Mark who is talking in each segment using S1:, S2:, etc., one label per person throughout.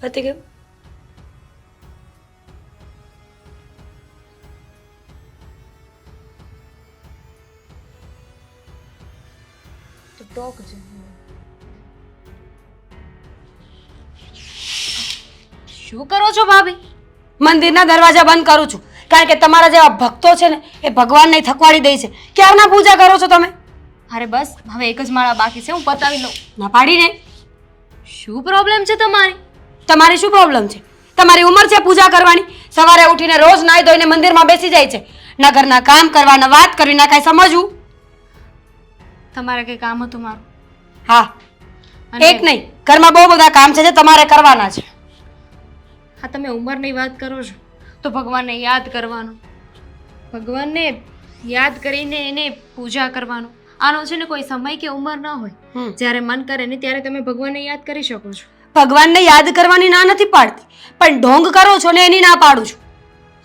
S1: પતી ગયું?
S2: તો ટોક છે. શું કરો છો ભાભી?
S1: મંદિરના દરવાજા બંધ કરું છું, કારણ કે તમારા જેવા ભક્તો છે ને એ ભગવાનને થકવાડી દે છે. ક્યારના પૂજા કરો છો તમે?
S2: અરે બસ હવે એક જ માળા બાકી છે, હું પતાવી લઉં.
S1: ના પાડીને.
S2: શું પ્રોબ્લેમ છે તમારી?
S1: તમારી શું પ્રોબ્લેમ છે? તમારી ઉંમર છે પૂજા કરવાની? સવારે ઉઠીને રોજ નાહી ધોઈને મંદિરમાં બેસી જાય છે. ના ઘરના કામ કરવા, ના વાત કરવી, ના કાંઈ સમજવું.
S2: તમારે કઈ કામ હતું મારું?
S1: હા,
S2: અને
S1: એક નહીં, ઘરમાં બહુ બધા કામ છે જે તમારે કરવાના છે.
S2: હા, તમે ઉંમરની વાત કરો છો તો ભગવાનને યાદ કરવાનું, ભગવાનને યાદ કરીને એને પૂજા કરવાનું. આનો છે ને કોઈ સમય કે ઉંમર ન હોય. જ્યારે મન કરે ને ત્યારે તમે ભગવાનને યાદ કરી શકો છો.
S1: ભગવાનને યાદ કરવાની ના નથી પાડતી, પણ ઢોંગ કરો છો ને એની ના પાડું છું.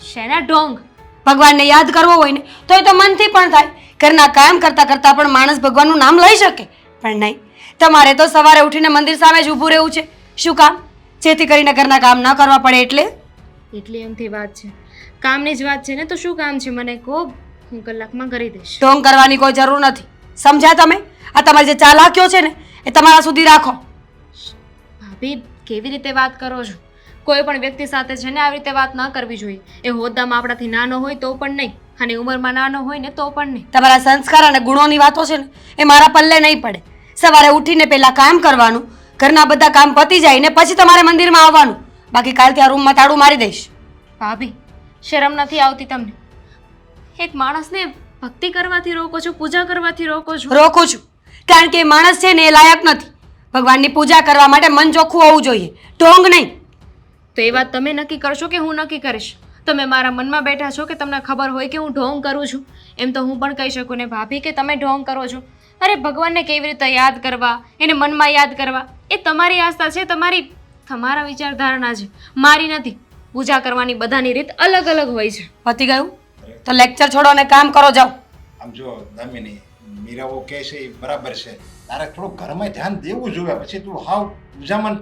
S2: શેના ઢોંગ?
S1: ભગવાનને યાદ કરવો હોય ને તો એ તો મનથી પણ થાય. ઘરના કામ કરતા કરતા પણ માણસ ભગવાનનું નામ લઈ શકે, પણ નહીં. તમારે તો સવારે ઉઠીને મંદિર સામે જ ઊભું રહેવું છે. શું કામ? જેથી કરીને ઘરના કામ ન કરવા પડે એટલે.
S2: એટલી એમથી વાત છે, કામની જ વાત છે ને, તો શું કામ છે મને કહો, હું કલાકમાં કરી દઈશ.
S1: ઢોંગ કરવાની કોઈ જરૂર નથી, સમજ્યા તમે? આ તમારી જે ચાલાકીઓ છે ને એ તમારા સુધી રાખો.
S2: ભાભી કેવી રીતે વાત કરો છો? કોઈ પણ વ્યક્તિ સાથે છે ને આવી રીતે વાત ન કરવી જોઈએ. એ હોદ્દામાં આપણાથી નાનો હોય તો પણ નહીં, અને ઉંમરમાં નાનો હોય ને તો પણ નહીં.
S1: તમારા સંસ્કાર અને ગુણોની વાતો છે ને એ મારા પલ્લે નહીં પડે. સવારે ઉઠીને પહેલાં કામ કરવાનું, ઘરના બધા કામ પતી જાય ને પછી તમારે મંદિરમાં આવવાનું. બાકી કાલથી આ રૂમમાં તાળું મારી દઈશ.
S2: ભાભી શરમ નથી આવતી તમને? એક માણસને ભક્તિ કરવાથી રોકો છો, પૂજા કરવાથી રોકો છો.
S1: રોકું છું, કારણ કે એ માણસ છે ને એ લાયક નથી. ભગવાનની પૂજા કરવા માટે મન ચોખ્ખું હોવું જોઈએ, ઢોંગ નહીં.
S2: તો એ વાત તમે નક્કી કરશો કે હું નક્કી કરીશ? તમે મારા મનમાં બેઠા છો કે તમને ખબર હોય કે હું ઢોંગ કરું છું? એમ તો હું પણ કહી શકું ને ભાભી કે તમે ઢોંગ કરો છો. અરે ભગવાનને કેવી રીતે યાદ કરવા, એને મનમાં યાદ કરવા, એ તમારી આસ્થા છે, તમારા વિચારધારણા છે, મારી નથી. પૂજા કરવાની બધાની રીત અલગ અલગ હોય છે.
S1: પતી ગયું? તો લેક્ચર છોડો અને કામ કરો, જાઓ.
S3: આમ જો દામિની, મીરાઓ કહે છે એ બરાબર છે. તારે થોડું ઘરમાં ધ્યાન દેવું જોઈએ. પછી તું હાવ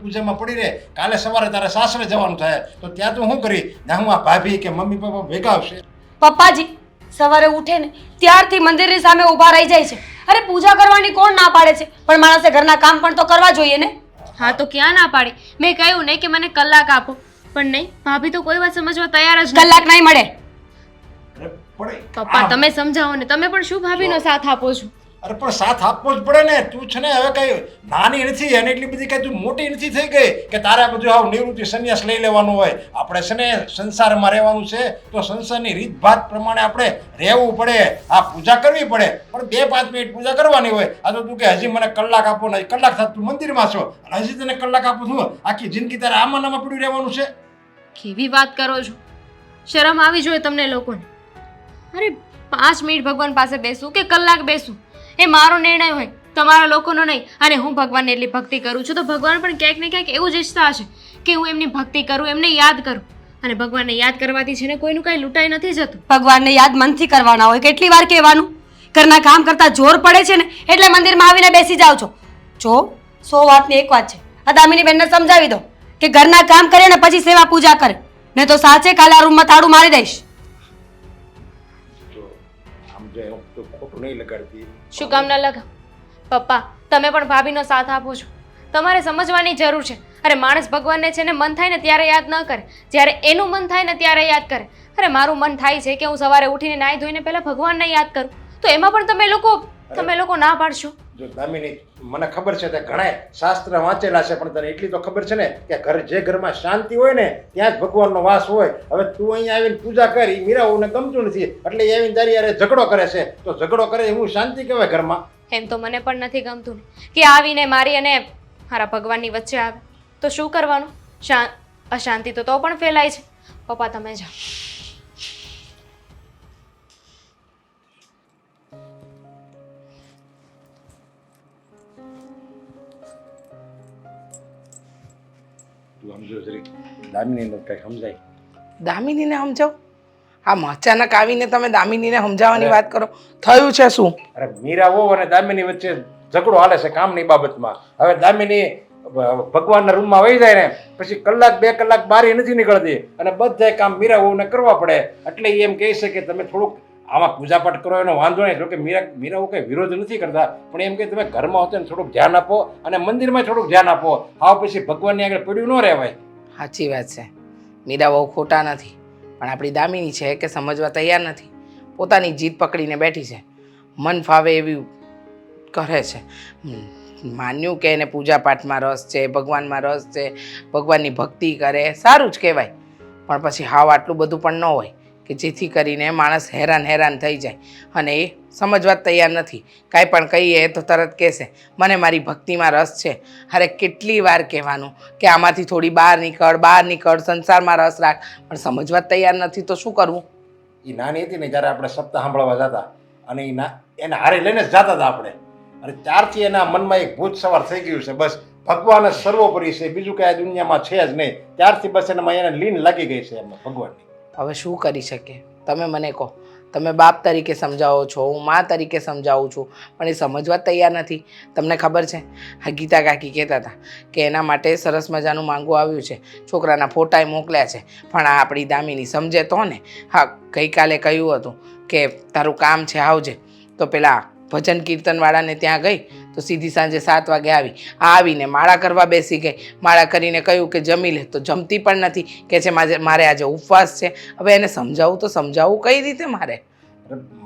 S3: પૂજામાં પડી રહે. કાલે સવારે તારે સાસરે જવાનું થાય તો ત્યાં તું શું કરી? ના હું આ ભાભી કે મમ્મી પપ્પા ભેગા આવશે.
S1: પપ્પાજી સવારે ઉઠે ને ત્યારથી મંદિરની સામે ઊભા રહી જાય છે. અરે પૂજા કરવાની કોણ ના પાડે છે, પણ માણસે ઘરના કામ પણ તો કરવા જોઈએ ને.
S2: હા તો ક્યાં ના પાડી? મેં કહ્યું નહીં કે મને કલાક આપો, પણ નહીં, ભાભી તો કોઈ વાત સમજવા તૈયાર જ નથી.
S1: કલાક નહીં મળે.
S3: અરે પડે
S2: પપ્પા તમે સમજાવો ને, તમે પણ શું ભાભીનો સાથ આપો છો?
S3: અરે પણ સાથ આપવો જ પડે ને. તું છે ને હવે કઈ નાની નથી અને એટલી બધી કઈ તું મોટી નથી થઈ ગઈ કે તારે આ બધું આવું નિવૃત્તિ સંન્યાસ લઈ લેવાનું હોય. આપણે છે ને સંસારમાં રહેવાનું છે તો સંસારની રીતભાત પ્રમાણે આપણે રહેવું પડે. આ પૂજા કરવી પડે, પણ 2-5 મિનિટ પૂજા કરવાની હોય. આ તો તું કે હજી મને કલાક આપો ને, કલાક થાય તું મંદિરમાં છો અને હજી તને કલાક આપો છું, આખી જિંદગી તારે આમાં નામાં પડ્યું રહેવાનું છે.
S2: કેવી વાત કરો છો? શરમ આવી જોઈએ તમને લોકોને. અરે 5 મિનિટ ભગવાન પાસે બેસું કે કલાક બેસું એ મારો નિર્ણય હોય, તમારા લોકોનો નહીં. અને હું ભગવાનને એટલી ભક્તિ કરું છું તો ભગવાન પણ ક્યાંક ને ક્યાંક એવું જ ઈચ્છતા હશે કે હું એમની ભક્તિ કરું, એમને યાદ કરું. અને ભગવાનને યાદ કરવાથી છે ને કોઈનું કાંઈ લૂંટાઈ નથી જતું.
S1: ભગવાનને યાદ મનથી કરવાના હોય. કેટલી વાર કહેવાનું? ઘરના કામ કરતા જોર પડે છે ને એટલે મંદિરમાં આવીને બેસી જાઓ છો. જો 100 વાતની એક વાત છે, આ દામિની બેનને સમજાવી દો કે ઘરના કામ કરે ને પછી સેવા પૂજા કરે, ને તો સાચે કાલે આ રૂમમાં તાળું મારી દઈશ.
S3: જો આમ જો તું ખોટું નહીં લગાડતી.
S2: શું કામ ન લગા? પપ્પા તમે પણ ભાભીનો સાથ આપો છો, તમારે સમજવાની જરૂર છે. અરે માણસ ભગવાનને છે ને મન થાય ને ત્યારે યાદ ન કરે, જ્યારે એનું મન થાય ને ત્યારે યાદ કરે. અરે મારું મન થાય છે કે હું સવારે ઉઠીને નાહી ધોઈને પહેલા ભગવાનને યાદ કરું, તો એમાં પણ તમે લોકો ના પાડશો?
S3: જો દામિની, મને ખબર છે તે ઘણા શાસ્ત્ર વાંચેલા છે, પણ તને એટલી તો ખબર છે ને કે જે ઘરમાં શાંતિ હોય ને ત્યાં જ ભગવાનનો વાસ હોય. હવે તું અહીંયા આવીને પૂજા કરી, મીરાઓને ગમતું નથી એટલે એ આવીને તારી યારે ઝઘડો કરે છે, તો ઝઘડો કરે હું શાંતિ કહેવાય ઘરમાં?
S2: એમ તો મને પણ નથી ગમતું ને કે આવીને મારી અને મારા ભગવાનની વચ્ચે આવે, તો શું કરવાનું? અશાંતિ તો પણ ફેલાય છે. પપ્પા તમે જાઓ.
S3: તું સમજો જરી દામિનીને કઈ સમજાય.
S4: દામિનીને સમજાવ? આમ અચાનક આવીને તમે દામિનીને સમજાવવાની વાત કરો. થયું છે શું?
S3: અરે મીરા વહુ અને દામિની વચ્ચે ઝઘડો હાલે છે કામની બાબતમાં. હવે દામિની ભગવાનના રૂમમાં વહી જાય ને પછી કલાક 2 કલાક બારી નથી નીકળતી અને બધા કામ મીરા વહુને કરવા પડે. એટલે એ એમ કહે છે કે તમે થોડુંક આમાં પૂજાપાઠ કરો એનો વાંધો નહીં. જો કે મીરા કંઈ વિરોધ નથી કરતા, પણ એમ કે તમે ઘરમાં હોતો ને થોડુંક ધ્યાન આપો અને મંદિરમાં થોડુંક ધ્યાન આપો. આવ પછી ભગવાનની આગળ પડ્યું ન રહેવાય.
S4: સાચી વાત છે. મીરા બહુ ખોટા નથી, પણ આપણી દામિની છે કે સમજવા તૈયાર નથી. પોતાની જીદ પકડીને બેઠી છે, મન ફાવે એવી કરે છે. માન્યું કે એને પૂજા પાઠમાં રસ છે, ભગવાનમાં રસ છે, ભગવાનની ભક્તિ કરે, સારું જ કહેવાય. પણ પછી હાવ આટલું બધું પણ ન હોય કે જેથી કરીને માણસ હેરાન થઈ જાય. અને એ સમજવા જ તૈયાર નથી. કાંઈ પણ કહીએ તો તરત કહેશે મને મારી ભક્તિમાં રસ છે. અરે કેટલી વાર કહેવાનું કે આમાંથી થોડી બહાર નીકળ, સંસારમાં રસ રાખ, પણ સમજવા જ તૈયાર નથી તો શું કરવું?
S3: એ નાની હતી ને જ્યારે આપણે સપ્તાહ સાંભળવા જતા અને એને હારે લઈને જ જતા હતા આપણે. અને ત્યારથી એના મનમાં એક ભૂત સવાર થઈ ગયું છે. બસ ભગવાન જ સર્વોપરી છે, બીજું કાંઈ દુનિયામાં છે જ નહીં. ત્યારથી બસ એનામાં એને લીન લાગી ગઈ છે એમાં ભગવાનની.
S4: હવે શું કરી શકે? તમે મને કહો. તમે બાપ તરીકે સમજાવો છો, હું મા તરીકે સમજાવું છું, પણ એ સમજવા તૈયાર નથી. તમને ખબર છે, આ ગીતા કાકી કહેતા હતા કે એના માટે સરસ મજાનું માંગવું આવ્યું છે, છોકરાના ફોટાએ મોકલ્યા છે, પણ આ આપણી દામિની સમજે તો ને. હા, ગઈકાલે કહ્યું હતું કે તારું કામ છે આવજે, તો પેલા ભજન કીર્તનવાળાને ત્યાં ગઈ તો સીધી સાંજે 7 વાગે આવીને માળા કરવા બેસી ગઈ. માળા કરીને કહ્યું કે જમી લે, તો જમતી પણ નથી. કે છે મારે આજે ઉપવાસ છે. હવે એને સમજાવું કઈ રીતે મારે?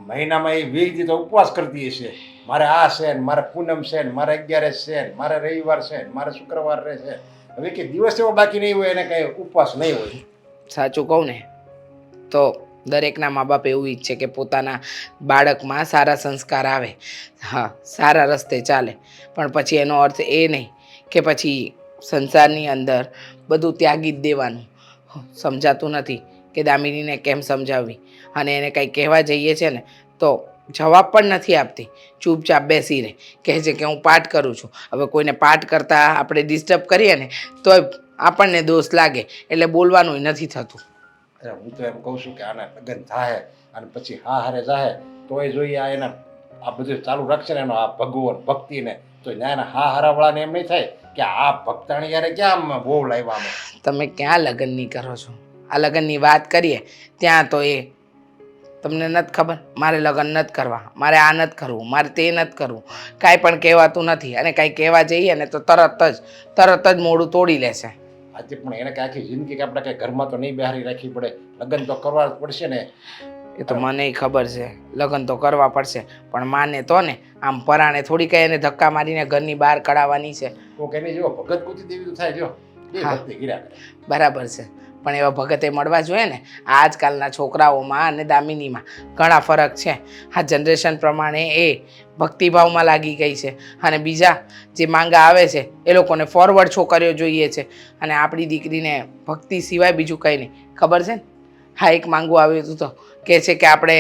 S3: મહિનામાં એ 20 દી તો ઉપવાસ કરતી હશે. મારે આ છે ને મારે પૂનમ છે ને મારે 11 છે ને મારે રવિવાર છે ને મારે શુક્રવાર રહે છે. હવે કે દિવસ એવો બાકી નહીં હોય એને કઈ ઉપવાસ નહીં હોય.
S4: સાચું કહું ને તો દરેકના મા બાપ એવું ઈચ્છે કે પોતાના બાળકમાં સારા સંસ્કાર આવે, હા, સારા રસ્તે ચાલે. પણ પછી એનો અર્થ એ નહીં કે પછી સંસારની અંદર બધું ત્યાગી જ દેવાનું. સમજાતું નથી કે દામિનીને કેમ સમજાવવી. અને એને કંઈ કહેવા જઈએ છે ને તો જવાબ પણ નથી આપતી, ચૂપચાપ બેસી રહે. કહે છે કે હું પાઠ કરું છું. હવે કોઈને પાઠ કરતાં આપણે ડિસ્ટર્બ કરીએ ને તો આપણને દોષ લાગે, એટલે બોલવાનું નથી થતું.
S3: હું તો એમ કહું છું કે આના લગ્ન થાય અને પછી હારે જાય તોય જોઈએ આ બધું ચાલુ રાખશે ને એનો આ ભગવાન ભક્તિને, તો એના હારાવાળાને એમ નહીં થાય કે આ ભક્તાણી યારે ક્યાં બહુ લાવ્યા અમે.
S4: તમે ક્યાં લગ્નની કરો છો? આ લગ્નની વાત કરીએ ત્યાં તો એ તમને નથી ખબર મારે લગ્ન નથી કરવા, મારે આ નથી કરવું, મારે તે નથી કરવું, કાંઈ પણ કહેવાતું નથી. અને કાંઈ કહેવા જઈએ ને તો તરત જ મોઢું તોડી લેશે.
S3: આજે પણ એને કે આખી જિંદગી કે આપણે કઈ ઘરમાં તો નહીં બહારી રાખવી પડે, લગ્ન તો કરવા જ પડશે ને.
S4: એ તો મને ખબર છે, લગ્ન તો કરવા પડશે, પણ માને તો ને આમ પરાણે થોડી કઈ એને ધક્કા મારીને ઘરની બહાર કઢાવવાની છે.
S3: કોક એની જેવો ભગત કૂતી દેવી તો થાય. જો
S4: બરાબર છે, પણ એવા ભગતે મળવા જોઈએ ને. આજકાલના છોકરાઓમાં અને દામિનીમાં ઘણા ફરક છે. આ જનરેશન પ્રમાણે એ ભક્તિભાવમાં લાગી ગઈ છે અને બીજા જે માંગા આવે છે એ લોકોને ફોરવર્ડ છોકરીઓ જોઈએ છે. અને આપણી દીકરીને ભક્તિ સિવાય બીજું કંઈ નહીં. ખબર છે ને, હા, એક માંગવું આવ્યું હતું તો કહે છે કે આપણે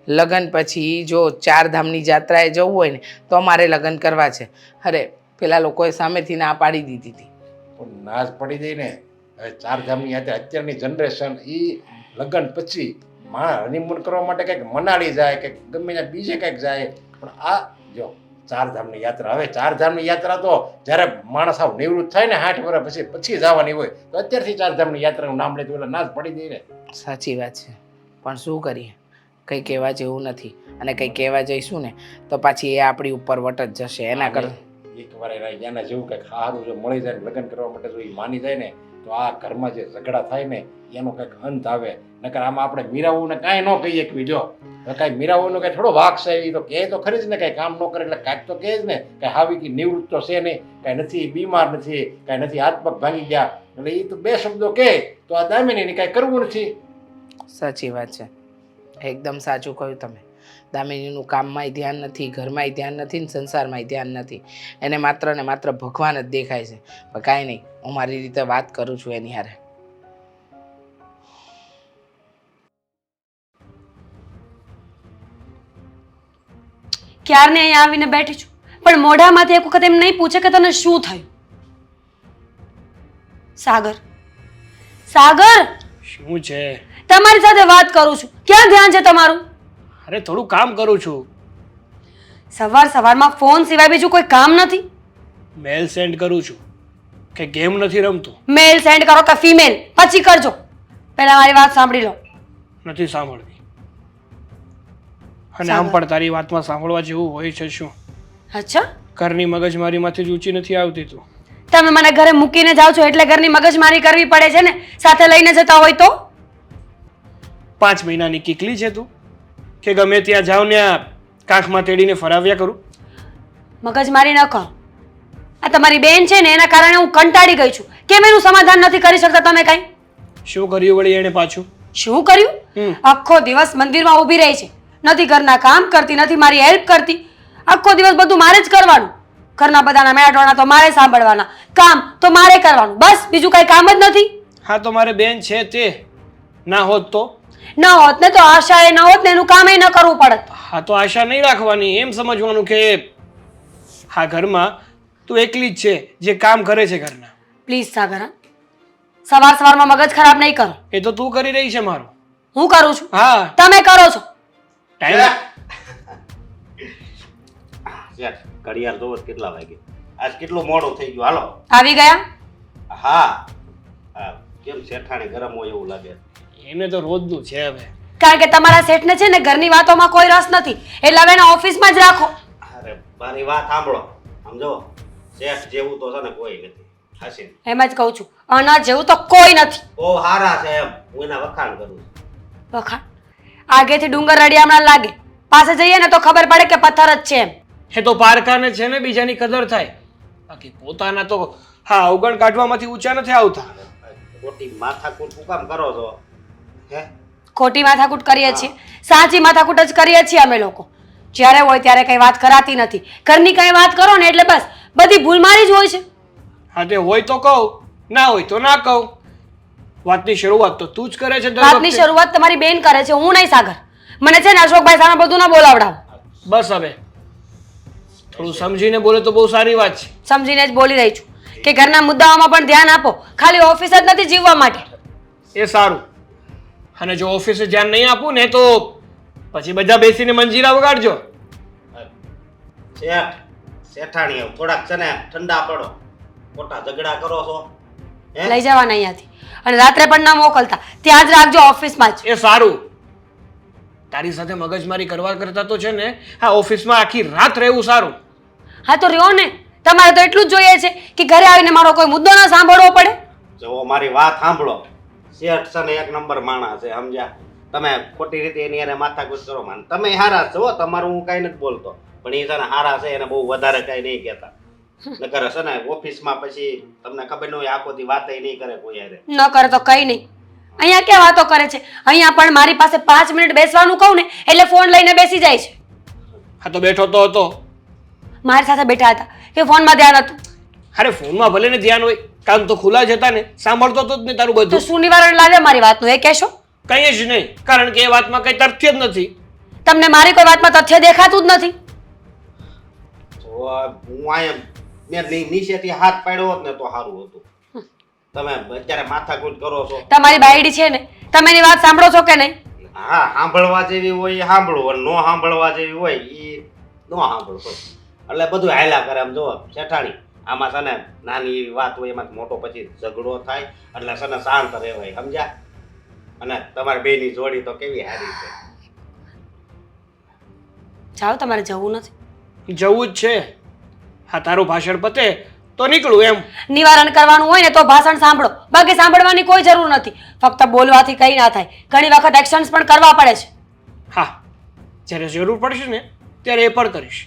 S4: લગ્ન પછી જો 4 ધામની યાત્રાએ જવું હોય ને તો અમારે લગ્ન કરવા છે. અરે પેલા લોકોએ સામેથી ના પાડી દીધી હતી.
S3: પણ ના જ પડી જાય ને. હવે 4 ધામની યાત્રા અત્યારની જનરેશન એ લગ્ન પછી હનીમૂન કરવા માટે કંઈક મનાલી જાય કે ગમે ત્યાં બીજે કંઈક જાય. પણ આ જો 4 ધામની યાત્રા, હવે 4 ધામની યાત્રા તો જ્યારે માણસ આવ નિવૃત્ત થાય ને 60 વર્ષ પછી જવાની હોય, તો અત્યારથી 4 ધામની યાત્રાનું નામ લે તો એટલે ના જ પડી જાય ને.
S4: સાચી વાત છે, પણ શું કરીએ, કંઈ કહેવા જેવું નથી. અને કંઈ કહેવા જઈશું ને તો પાછી એ આપણી ઉપર વટ જ જશે. એના કરતાં
S3: એકવાર એના જેવું કંઈક સારું જો મળી જાય લગ્ન કરવા માટે, જો એ માની જાય ને તો આ ઘરમાં જે ઝઘડા થાય ને એનો કંઈક અંત આવે. નકર આમાં આપણે મીરાઓને કાંઈ ન કહીએ કે જો કાંઈ મીરાઓનો કાંઈ થોડો વાક છે, એ તો કહે તો ખરી જ ને, કાંઈ કામ ન કરે એટલે કાંઈક તો કહે જ ને. કાંઈ હાવી કે નિવૃત્ત તો છે નહીં, કાંઈ નથી બીમાર નથી, કાંઈ નથી હાથ પગ ભાંગી ગયા, એટલે એ તો 2 શબ્દો કહે તો આ દામિનીને કાંઈ કરવું નથી.
S4: સાચી વાત છે, એકદમ સાચું કહ્યું તમે. દામિનીનું કામમાંય ધ્યાન નથી, ઘરમાંય ધ્યાન નથી, ને સંસારમાંય ધ્યાન નથી. એને માત્ર ને માત્ર ભગવાન જ દેખાય છે. પણ કાંઈ નહીં, હું મારી રીતે વાત કરું છું એની હારે.
S1: ક્યારને અહીંયા આવીને બેઠી છું, પણ મોઢામાંથી એક વખત એમ નહીં પૂછે કે તને શું થયું. સાગર,
S5: શું છે?
S1: તમારી સાથે વાત કરું છું, ક્યાં ધ્યાન છે તમારું?
S5: અરે થોડું કામ કરું છું.
S1: સવારમાં ફોન સિવાય બીજું કોઈ કામ નથી?
S5: મેલ સેન્ડ કરું છું. કે ગેમ નથી રમતું?
S1: મેલ સેન્ડ કરો કે ફિમેલ પછી કરજો. પહેલા મારી વાત સાંભળી લો.
S5: નથી સાંભળવી. અને આમ પણ તારી વાતમાં સાંભળવા જેવું હોય છે શું?
S1: અચ્છા,
S5: ઘરની મગજમારીમાંથી જ ઊંચી નથી આવતી તું.
S1: તમે મને ઘરે મૂકીને જાઓ છો એટલે ઘરની મગજમારી કરવી પડે છે ને. સાથે લઈને જતા હોય તો
S5: 5 મહિનાની કીકલી છે તું કે ગમે ત્યાં જાઉં ને આ કાંખમાં તેડીને ફરાવ્યા કરું?
S1: મગજમારી ન કરો. આ તમારી બેન છે ને એના કારણે હું કંટાળી ગઈ છું. કેમ એનું સમાધાન નથી કરી શકતા તમે કઈ?
S5: શું કર્યું વળી એણે પાછું?
S1: શું કર્યું? આખો દિવસ મંદિરમાં ઊભી રહી છે. નથી ઘરના કામ કરતી, નથી મારી હેલ્પ કરતી. આખો દિવસ બધું મારે જ કરવાનું. ઘરના બધાના મેળાટોણા તો મારે સાંભળવાના, કામ તો મારે કરવાનું. બસ બીજું કઈ કામ જ નથી.
S5: હા તો મારે બેન છે તે ના હોત તો?
S1: ન હોત ને તો આશા એ ન હોત ને એનું કામ એ ન કરવું પડત.
S5: હા તો આશા નહીં રાખવાની, એમ સમજવાનું કે હા ઘરમાં તું એકલી જ છે જે કામ કરે છે ઘરના.
S1: પ્લીઝ સાગર, સવાર સવારમાં મગજ ખરાબ નહીં કરો.
S5: એ તો તું કરી રહી છે મારું.
S1: હું કરું છું?
S5: હા
S1: તમે કરો છો.
S5: ટાઈમ
S6: શેઠ ઘડિયાળ જોવો તો કેટલા વાગે? આજ કેટલું મોડું થઈ ગયું. હાલો.
S1: આવી ગયા?
S6: હા હા, કેમ શેઠાણી ગરમ હોય એવું લાગે?
S5: એને તો રોજનું છે હવે.
S1: કારણ કે તમારા શેઠને છે ને ઘરની વાતોમાં કોઈ રસ નથી એટલે હવે એને ઓફિસમાં જ રાખો.
S6: અરે મારી વાત સાંભળો. સમજો, શેઠ જેવું તો છે ને કોઈ નથી. હાસી
S1: એમ જ કહું છું, આના જેવું તો કોઈ નથી.
S6: બહુ સારા છે એમ, હું એના વખાણ કરું છું.
S1: વખાણ? આગેથી ડુંગર રડિયામણા લાગે, પાસે જઈએ ને તો ખબર પડે કે પથ્થર જ છે એમ.
S5: એ તો પારકાને છે ને બીજાની કદર થાય, બાકી પોતાના તો હા અવગણ કાઢવામાંથી ઊંચા નથી આવતા.
S6: ખોટી માથાકૂટ શું કામ કરો છો? હે
S1: ખોટી માથાકૂટ કરીએ છીએ, સાચી માથાકૂટ જ કરીએ છીએ અમે લોકો. જ્યારે હોય ત્યારે કઈ વાત કરાતી નથી. ઘરની કઈ વાત કરો ને એટલે બસ બધી ભૂલ મારી જ હોય છે.
S5: હા તે હોય તો કહું, ના હોય તો ના કહું. વાતની શરૂઆત તો તું જ કરે છે દર
S1: વાતની
S5: વખતે.
S1: શરૂઆત તમારી બેન કરે છે, હું નહીં સાગર. મને છે ને અશોકભાઈ સામે બધું ના બોલાવડાવો.
S5: બસ હવે થોડું સમજીને બોલે તો બહુ સારી વાત છે.
S1: સમજીને જ બોલી રહી છું કે ઘરના મુદ્દાઓમાં પણ ધ્યાન આપો, ખાલી ઓફિસ જ નથી જીવવા માટે.
S5: એ સારું. અને જો ઓફિસે ધ્યાન નહીં આપું ને તો પછી બધા બેસીને મંજીરા વગાડજો.
S6: શેઠ શેઠાણી થોડાક છે ને ઠંડા પડો. ખોટા ઝઘડા કરો છો. હે
S1: લઈ જવાના અહીંયાથી. અને રાત્રે પણ ના મોકલતા, ત્યાં જ રાખજો ઓફિસમાં જ.
S5: એ સારું. તારી સાથે મગજમારી કરવા કરતા તો છે ને આ ઓફિસમાં આખી રાત રહેવું સારું.
S1: હા તો રહ્યો ને, તમારે તો એટલું જ જોઈએ છે કે ઘરે આવીને મારો કોઈ મુદ્દો ના સાંભળવો પડે.
S6: જો મારી વાત સાંભળો. શેઠ છે ને એક નંબર માણસ છે, સમજ્યા? તમે ખોટી રીતે એની હારે માથાકૂટ કરો માન. તમે હારા છો, તમારું હું કાંઈ નથી બોલતો, પણ એ છે ને હારા છે, એને બહુ વધારે કાંઈ નહીં કહેતા. નકર છે ને ઓફિસમાં પછી તમને ખબર ન હોય આખો દી વાતે નહીં કરે કોઈ હારે.
S1: ન કરે તો કઈ નહીં. અહીંયા ક્યાં વાતો કરે છે? અહીંયા પણ મારી પાસે 5 મિનિટ બેસવાનું કહું ને એટલે ફોન લઈને બેસી જાય છે.
S5: હા તો બેઠો તો હતો.
S1: મારી સાથે બેઠા હતા કે ફોનમાં ધ્યાન હતું?
S5: અરે ફોનમાં ભલે ને ધ્યાન હોય, કાન તો ખુલ્લા જ હતા ને, સાંભળતો તો જ ને તારું
S1: તો
S5: બધું.
S1: શું નિવારણ લાવે મારી વાતનું એ કહેશો?
S5: કંઈ જ નહીં, કારણ કે એ વાતમાં કઈ તથ્ય જ નથી.
S1: તમને મારી કોઈ વાતમાં તથ્ય દેખાતું જ નથી.
S6: તો હું અહીંયા મેં નીચેથી હાથ પાડ્યો હોત ને તો સારું હતું. તમે અત્યારે માથાકૂટ કરો છો.
S1: તમારી બાયડી છે ને, તમે એની વાત સાંભળો છો કે નહીં?
S6: હા, સાંભળવા જેવી હોય એ સાંભળો, અને નો સાંભળવા જેવી હોય એ નો સાંભળો. એટલે બધું હાલ્યા કરે. આમ જો શેઠાણી, આમાં છે ને નાની એવી વાત હોય એમાં મોટો પછી ઝઘડો થાય, એટલે છે ને શાંત રહેવાય, સમજ્યા? અને તમારી બેની જોડી તો કેવી સારી છે.
S1: જાઓ, તમારે જવું નથી.
S5: જવું જ છે. હા તારું ભાષણ પતે તો નીકળું એમ.
S1: નિવારણ કરવાનું હોય ને તો ભાષણ સાંભળો, બાકી સાંભળવાની કોઈ જરૂર નથી. ફક્ત બોલવાથી કંઈ ના થાય, ઘણી વખત એક્શન્સ પણ કરવા પડે છે.
S5: હા જ્યારે જરૂર પડશે ને ત્યારે એ પણ કરીશ.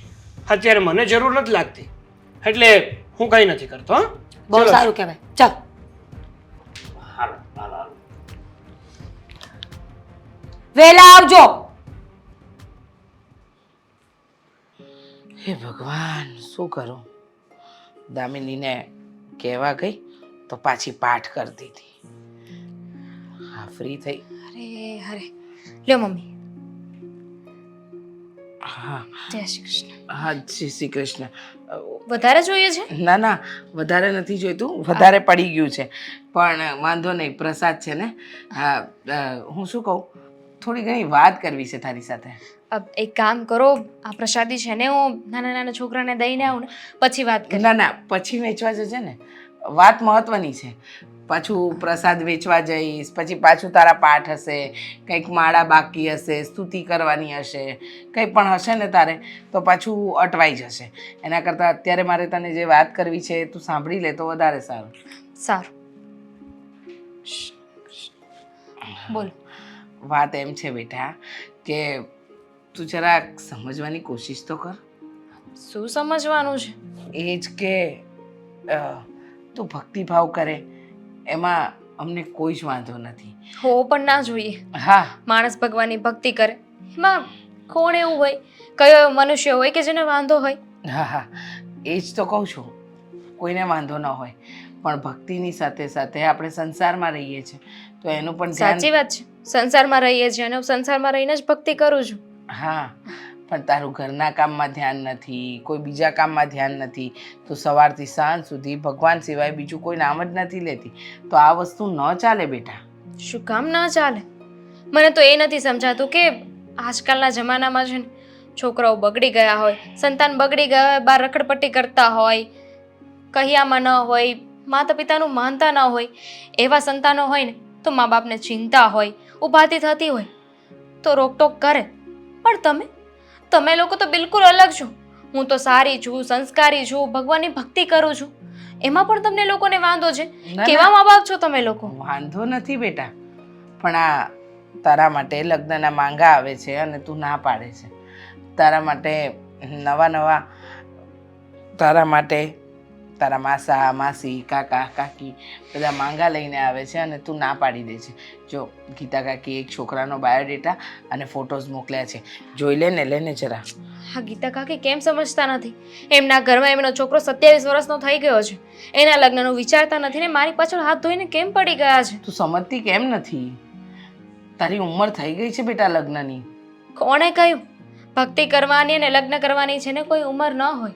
S5: અત્યારે મને જરૂર નથી લાગતી એટલે હું કંઈ નથી કરતો. હા
S1: બહુ
S5: ચલો.
S1: સારું કહેવાય. ચાલ
S6: હાલો હાલો હાલો.
S1: વહેલા આવજો.
S4: હે ભગવાન, શું કરું? દામિનીને કહેવા ગઈ તો પાછી પાઠ કરતી હતી. હા ફ્રી થઈ.
S2: અરે અરે લ્યો મમ્મી.
S4: હા
S2: જય શ્રી કૃષ્ણ.
S4: હા જય શ્રી કૃષ્ણ.
S2: વધારે જોઈએ છે?
S4: ના ના વધારે નથી જોઈતું, વધારે પડી ગયું છે પણ વાંધો નહીં, પ્રસાદ છે ને. હા હું શું કહું, થોડી ઘણી વાત કરવી છે તારી સાથે.
S2: એક કામ કરો, આ પ્રસાદી છે ને હું નાના નાના છોકરાને દઈને આવું ને પછી વાત કરી.
S4: ના ના પછી વેચવા જજે ને, વાત મહત્વની છે. પાછું પ્રસાદ વેચવા જઈશ, પછી પાછું તારા પાઠ હશે, કંઈક માળા બાકી હશે, સ્તુતિ કરવાની હશે, કંઈ પણ હશે ને તારે તો પાછું અટવાઈ જશે. એના કરતાં અત્યારે મારે તને જે વાત કરવી છે એ તું સાંભળી લે તો વધારે સારું.
S2: સારું, બોલો.
S4: વાત એમ છે બેટા કે તું જરાક સમજવાની કોશિશ તો કર.
S2: શું સમજવાનું છે?
S4: એ જ કે તું ભક્તિભાવ કરે એમાં અમને કોઈ જ વાંધો નથી.
S2: હો પણ ના જોઈએ.
S4: હા,
S2: માણસ ભગવાનની ભક્તિ કરે એમાં કોણ એવું હોય, કયો એવો મનુષ્ય હોય કે જેને વાંધો હોય?
S4: હા હા, એ જ તો કહું છું, કોઈને વાંધો ન હોય, પણ ભક્તિની સાથે સાથે આપણે સંસારમાં રહીએ છીએ તો એનું પણ
S2: સાચી
S4: ધ્યાન.
S2: વાત છે, સંસારમાં રહીએ છીએ અને હું સંસારમાં રહીને જ ભક્તિ કરું છું.
S4: હા, પણ તારું ઘરના કામમાં ધ્યાન નથી, કોઈ બીજા કામમાં ધ્યાન નથી. તું સવારથી સાંજ સુધી ભગવાન સિવાય બીજું કોઈ નામ જ નથી લેતી. તો આ વસ્તુ ન ચાલે બેટા.
S2: શું કામ ના ચાલે? મને તો એ નથી સમજાતું કે આજકાલના જમાનામાં છે ને છોકરાઓ બગડી ગયા હોય, સંતાન બગડી ગયા હોય, બહાર રખડપટ્ટી કરતા હોય, કહિયામાં ન હોય, માતા પિતાનું માનતા ન હોય, એવા સંતાનો હોય ને તો મા બાપને ચિંતા હોય, ઉપાધિ થતી હોય તો રોકટોક કરે. પણ તમે લોકો તો બિલકુલ અલગ છો. હું તો સારી છું, સંસ્કારી છું, ભગવાનની ભક્તિ કરું છું, એમાં પણ તમને લોકોને વાંધો છે?
S4: ના,
S2: કેવા મા બાપ છો તમે લોકો?
S4: વાંધો નથી બેટા, પણ આ તારા માટે લગ્નના માંગા આવે છે અને તું ના પાડે છે. તારા માટે નવા તારા માટે તારા માસા માસી કાકા કાકી બધા માંગા લઈને આવે છે અને તું ના પાડી દે છે. જો ગીતા કાકી એક છોકરાનો બાયોડેટા અને ફોટોઝ મોકલ્યા છે, જોઈ લેને જરા.
S2: હા, ગીતા કાકી કેમ સમજતા નથી? એમના ઘરમાં એમનો છોકરો 27 વર્ષનો થઈ ગયો છે, એના લગ્નનું વિચારતા નથી ને મારી પાછળ હાથ ધોઈને કેમ પડી ગયા છે?
S4: તું સમજતી કેમ નથી? તારી ઉંમર થઈ ગઈ છે બેટા લગ્નની.
S2: કોણે કહ્યું ભક્તિ કરવાની અને લગ્ન કરવાની છે ને કોઈ ઉંમર ન હોય?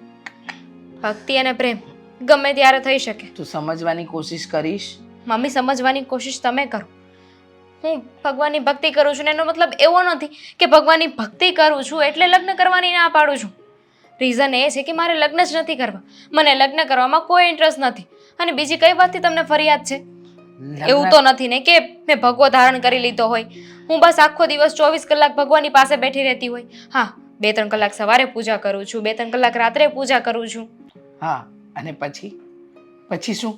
S2: ભક્તિ અને પ્રેમ ગમે ત્યારે થઈ શકે.
S4: તું સમજવાની કોશિશ કરીશ?
S2: મમ્મી, સમજવાની કોશિશ તમે કરો. હું ભગવાનની ભક્તિ કરું છું ને એનો મતલબ એવો નથી કે ભગવાનની ભક્તિ કરું છું એટલે લગ્ન કરવાની ના પાડું છું. રીઝન એ છે કે મારે લગ્ન જ નથી કરવા. મને લગ્ન કરવામાં કોઈ ઇન્ટરેસ્ટ નથી. અને બીજી કઈ વાતથી તમને ફરિયાદ છે? એવું તો નથી ને કે મેં ભગવો ધારણ કરી લીધો હોય, હું બસ આખો દિવસ 24 કલાક ભગવાનની પાસે બેઠી રહેતી હોય? હા, 2-3 કલાક સવારે પૂજા કરું છું, 2-3 કલાક રાત્રે પૂજા કરું છું.
S4: હા, અને પછી શું?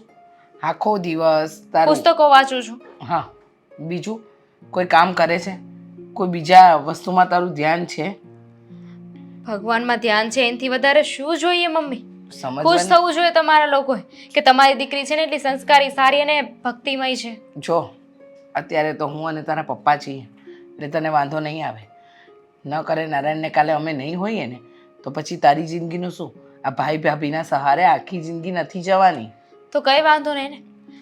S4: આખો દિવસ તારું
S2: પુસ્તકો વાંચું છું.
S4: હા, બીજું કોઈ કામ કરે છે? કોઈ બીજા વસ્તુમાં તારું ધ્યાન છે?
S2: ભગવાનમાં ધ્યાન છે એનાથી વધારે શું જોઈએ મમ્મી? ખુશ
S4: સમજવાની
S2: થવું જોઈએ તમારા લોકોએ કે તમારી દીકરી છે ને એટલી સંસ્કારી, સારી અને ભક્તિમય છે.
S4: જો અત્યારે તો હું અને તારા પપ્પા છીએ એટલે તને વાંધો નહીં આવે. ન કરે નારાયણને કાલે અમે નહીં હોઈએ ને તો પછી તારી જિંદગીનું શું? આ ભાઈ ભાભીના સહારે આખી જિંદગી નથી જવાની.
S2: તો કઈ વાંધો નહીં ને,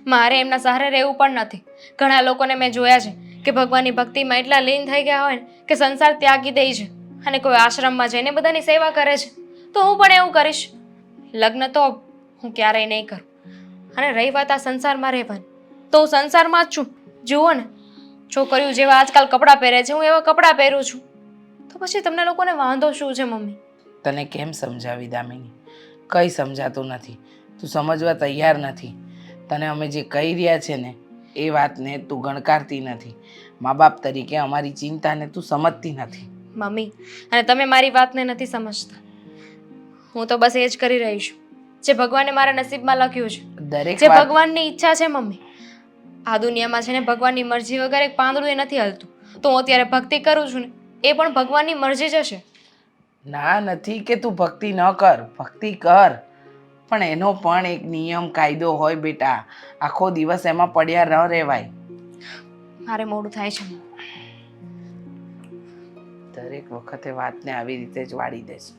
S2: મારે એમના સહારે રહેવું પણ નથી. ઘણા લોકોને મેં જોયા છે કે ભગવાનની ભક્તિમાં એટલા લીન થઈ ગયા હોય ને કે સંસાર ત્યાગી દે છે અને કોઈ આશ્રમમાં જઈને બધાની સેવા કરે છે. તો હું પણ એવું કરીશ. લગ્ન તો હું ક્યારેય નહીં કરું. અને રહી વાત આ સંસારમાં રહેવાની, તો હું સંસારમાં જ છું. જુઓ ને, છોકરીઓ જેવા આજકાલ કપડાં પહેરે છે હું એવા કપડાં પહેરું છું. તો પછી તમને લોકોને વાંધો શું છે મમ્મી?
S4: તને કેમ સમજાવી દામિની? કંઈ સમજાતું નથી. તું સમજવા તૈયાર નથી. તને અમે જે કહી રહ્યા છે ને એ વાતને તું ગણકારતી નથી. મા બાપ તરીકે અમારી ચિંતાને તું સમજતી નથી.
S2: મમ્મી, અને તમે મારી વાતને નથી સમજતા. હું તો બસ એ જ કરી રહી છું જે ભગવાને મારા નસીબમાં લખ્યું છે,
S4: દરેક
S2: જે
S4: વાત
S2: ભગવાનની ઈચ્છા છે. મમ્મી, આ દુનિયામાં છે ને ભગવાનની મરજી વગર એક પાંદડું એ નથી હલતું. તો હું અત્યારે ભક્તિ કરું છું ને એ પણ ભગવાનની મરજી જ હશે.
S4: ના નથી કે તું ભક્તિ ન કર, ભક્તિ કર, પણ એનો પણ એક નિયમ કાયદો હોય બેટા. આખો દિવસ એમાં પડ્યા ન રહેવાય.
S2: મારે મોડું થાય છે.
S4: દરેક વખતે વાતને આવી રીતે જ વાળી દેશે.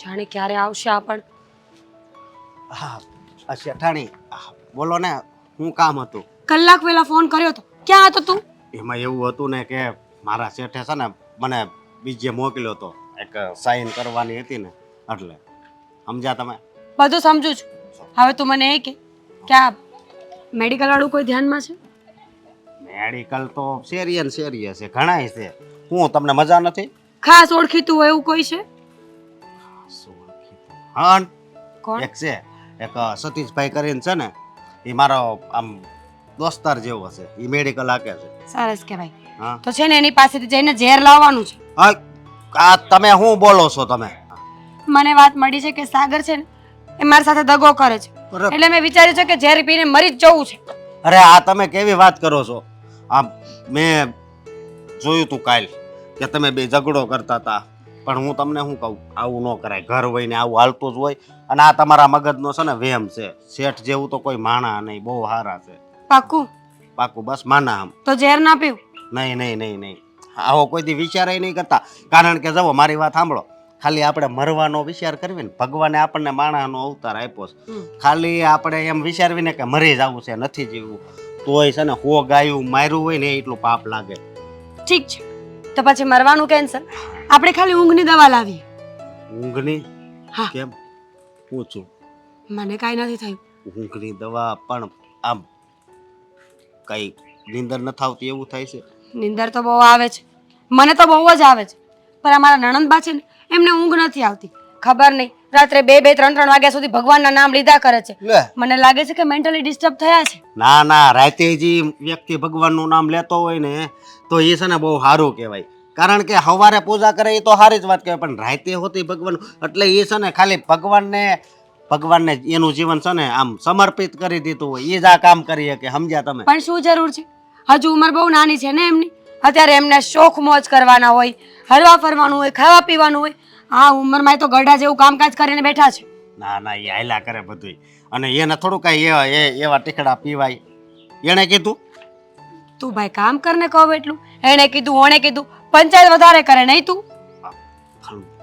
S1: જાણે ક્યારે આવશે આ પણ.
S6: હા, આ શેઠાણી, બોલો ને, શું કામ હતું?
S1: કલાક પહેલા ફોન કર્યો તો, ક્યાં હતો તું?
S6: એમાં એવું હતું ને કે મારા શેઠે છે ને મને બીજે મોકલ્યો હતો, એક સાઈન કરવાની હતી ને, એટલે સમજ્યા તમે?
S1: બધું સમજુ છું. હવે તું મને એ કે આ મેડિકલ વાળું કોઈ ધ્યાનમાં છે?
S6: મેડિકલ તો શેરીએ છે, ઘણાય છે. હું તમને મજા નથી?
S1: ખાસ ઓળખીતું હોય એવું કોઈ છે?
S6: હા,
S1: કોણ?
S6: એક છે એક સતીશભાઈ કરીને છે ને, એ મારો આમ દોસ્તાર જેવો છે, એ મેડિકલ હાકે છે.
S1: સરસ કહેવાય.
S6: હા
S1: તો છે ને એની પાસેથી જઈને ઝેર લાવવાનું છે.
S6: આ તમે શું બોલો છો તમે?
S1: મને વાત મળી છે કે સાગર છે ને એ મારી સાથે દગો કરે છે,
S6: અરે
S1: એટલે મેં વિચાર્યું છે કે ઝેર પીને મરી જ જવું છે.
S6: અરે આ તમે કેવી વાત કરો છો? આ મેં જોયું તું કાલ કે તમે બે ઝઘડો કરતા હતા, પણ હું તમને શું કહું, આવું ન કરાય. ઘર હોય ને આવું હાલતું જ હોય. અને આ તમારા મગજનો છે ને વહેમ છે. શેઠ જેવું તો કોઈ માણા નહીં, બહુ સારા છે.
S1: પાક્કું?
S6: પાકું, બસ માના આમ.
S1: તો ઝેર ના પીવું?
S6: નહીં નહીં નહીં નહીં, આવો કોઈ દી વિચારે નહીં કરતા. કારણ કે જવો મારી વાત સાંભળો, ખાલી આપણે મરવાનો વિચાર કરવી ને, ભગવાને આપણને માણાનો અવતાર આપ્યો છે. ખાલી આપણે એમ વિચારવીને કે મરી જવું છે, નથી જીવવું, તોય છે ને હો ગાયું માર્યું હોય ને એટલું પાપ લાગે.
S1: ઠીક છે, તો પછી મરવાનું કેન્સલ. આપણે ખાલી ઊંઘની દવા લાવીએ.
S6: ઊંઘની?
S1: હા.
S6: કેમ પૂછું?
S1: મને કાંઈ નથી થયું.
S6: ઊંઘની દવા પણ આમ કઈ નીંદર નથી આવતી એવું થાય છે?
S1: નીંદર તો બહુ આવે છે, મને તો બહુ જ આવે છે, પણ અમારા નણંદબા છે ને એમને ઊંઘ નથી આવતી. ખબર નહીં, રાત્રે 2-2, 3-3 વાગ્યા સુધી ભગવાનના નામ લીધા કરે છે.
S6: લે,
S1: મને લાગે છે કે મેન્ટલી ડિસ્ટર્બ થયા છે.
S6: ના ના, રાતે જે વ્યક્તિ ભગવાનનું નામ લેતો હોય ને તો એ છે ને બહુ સારું કહેવાય. કારણ કે સવારે પૂજા કરે એ તો સારી જ વાત કહેવાય, પણ રાતે હોતી ભગવાન, એટલે એ છે ને ખાલી ભગવાનને એનું જીવન છે ને આમ સમર્પિત કરી દીધું હોય, એ જ આ કામ કરી શકે. સમજ્યા તમે?
S1: પણ શું જરૂર છે? હજુ ઉંમર બહુ નાની છે ને એમની. અત્યારે એમને શોખ મોજ કરવાના હોય, હરવા ફરવાનું હોય, ખાવા પીવાનું હોય. આ ઉંમરમાં તો ગઢા જેવું કામકાજ કરીને બેઠા છે.
S6: ના ના, એ હાયલા કરે બધું. અને એને થોડું કાંઈ એવા ટીકડા પીવાય. એણે કીધું
S1: તું ભાઈ કામ કરને કહું એટલું. એણે કીધું, ઓણે કીધું, પંચાયત વધારે કરે નહીં તું.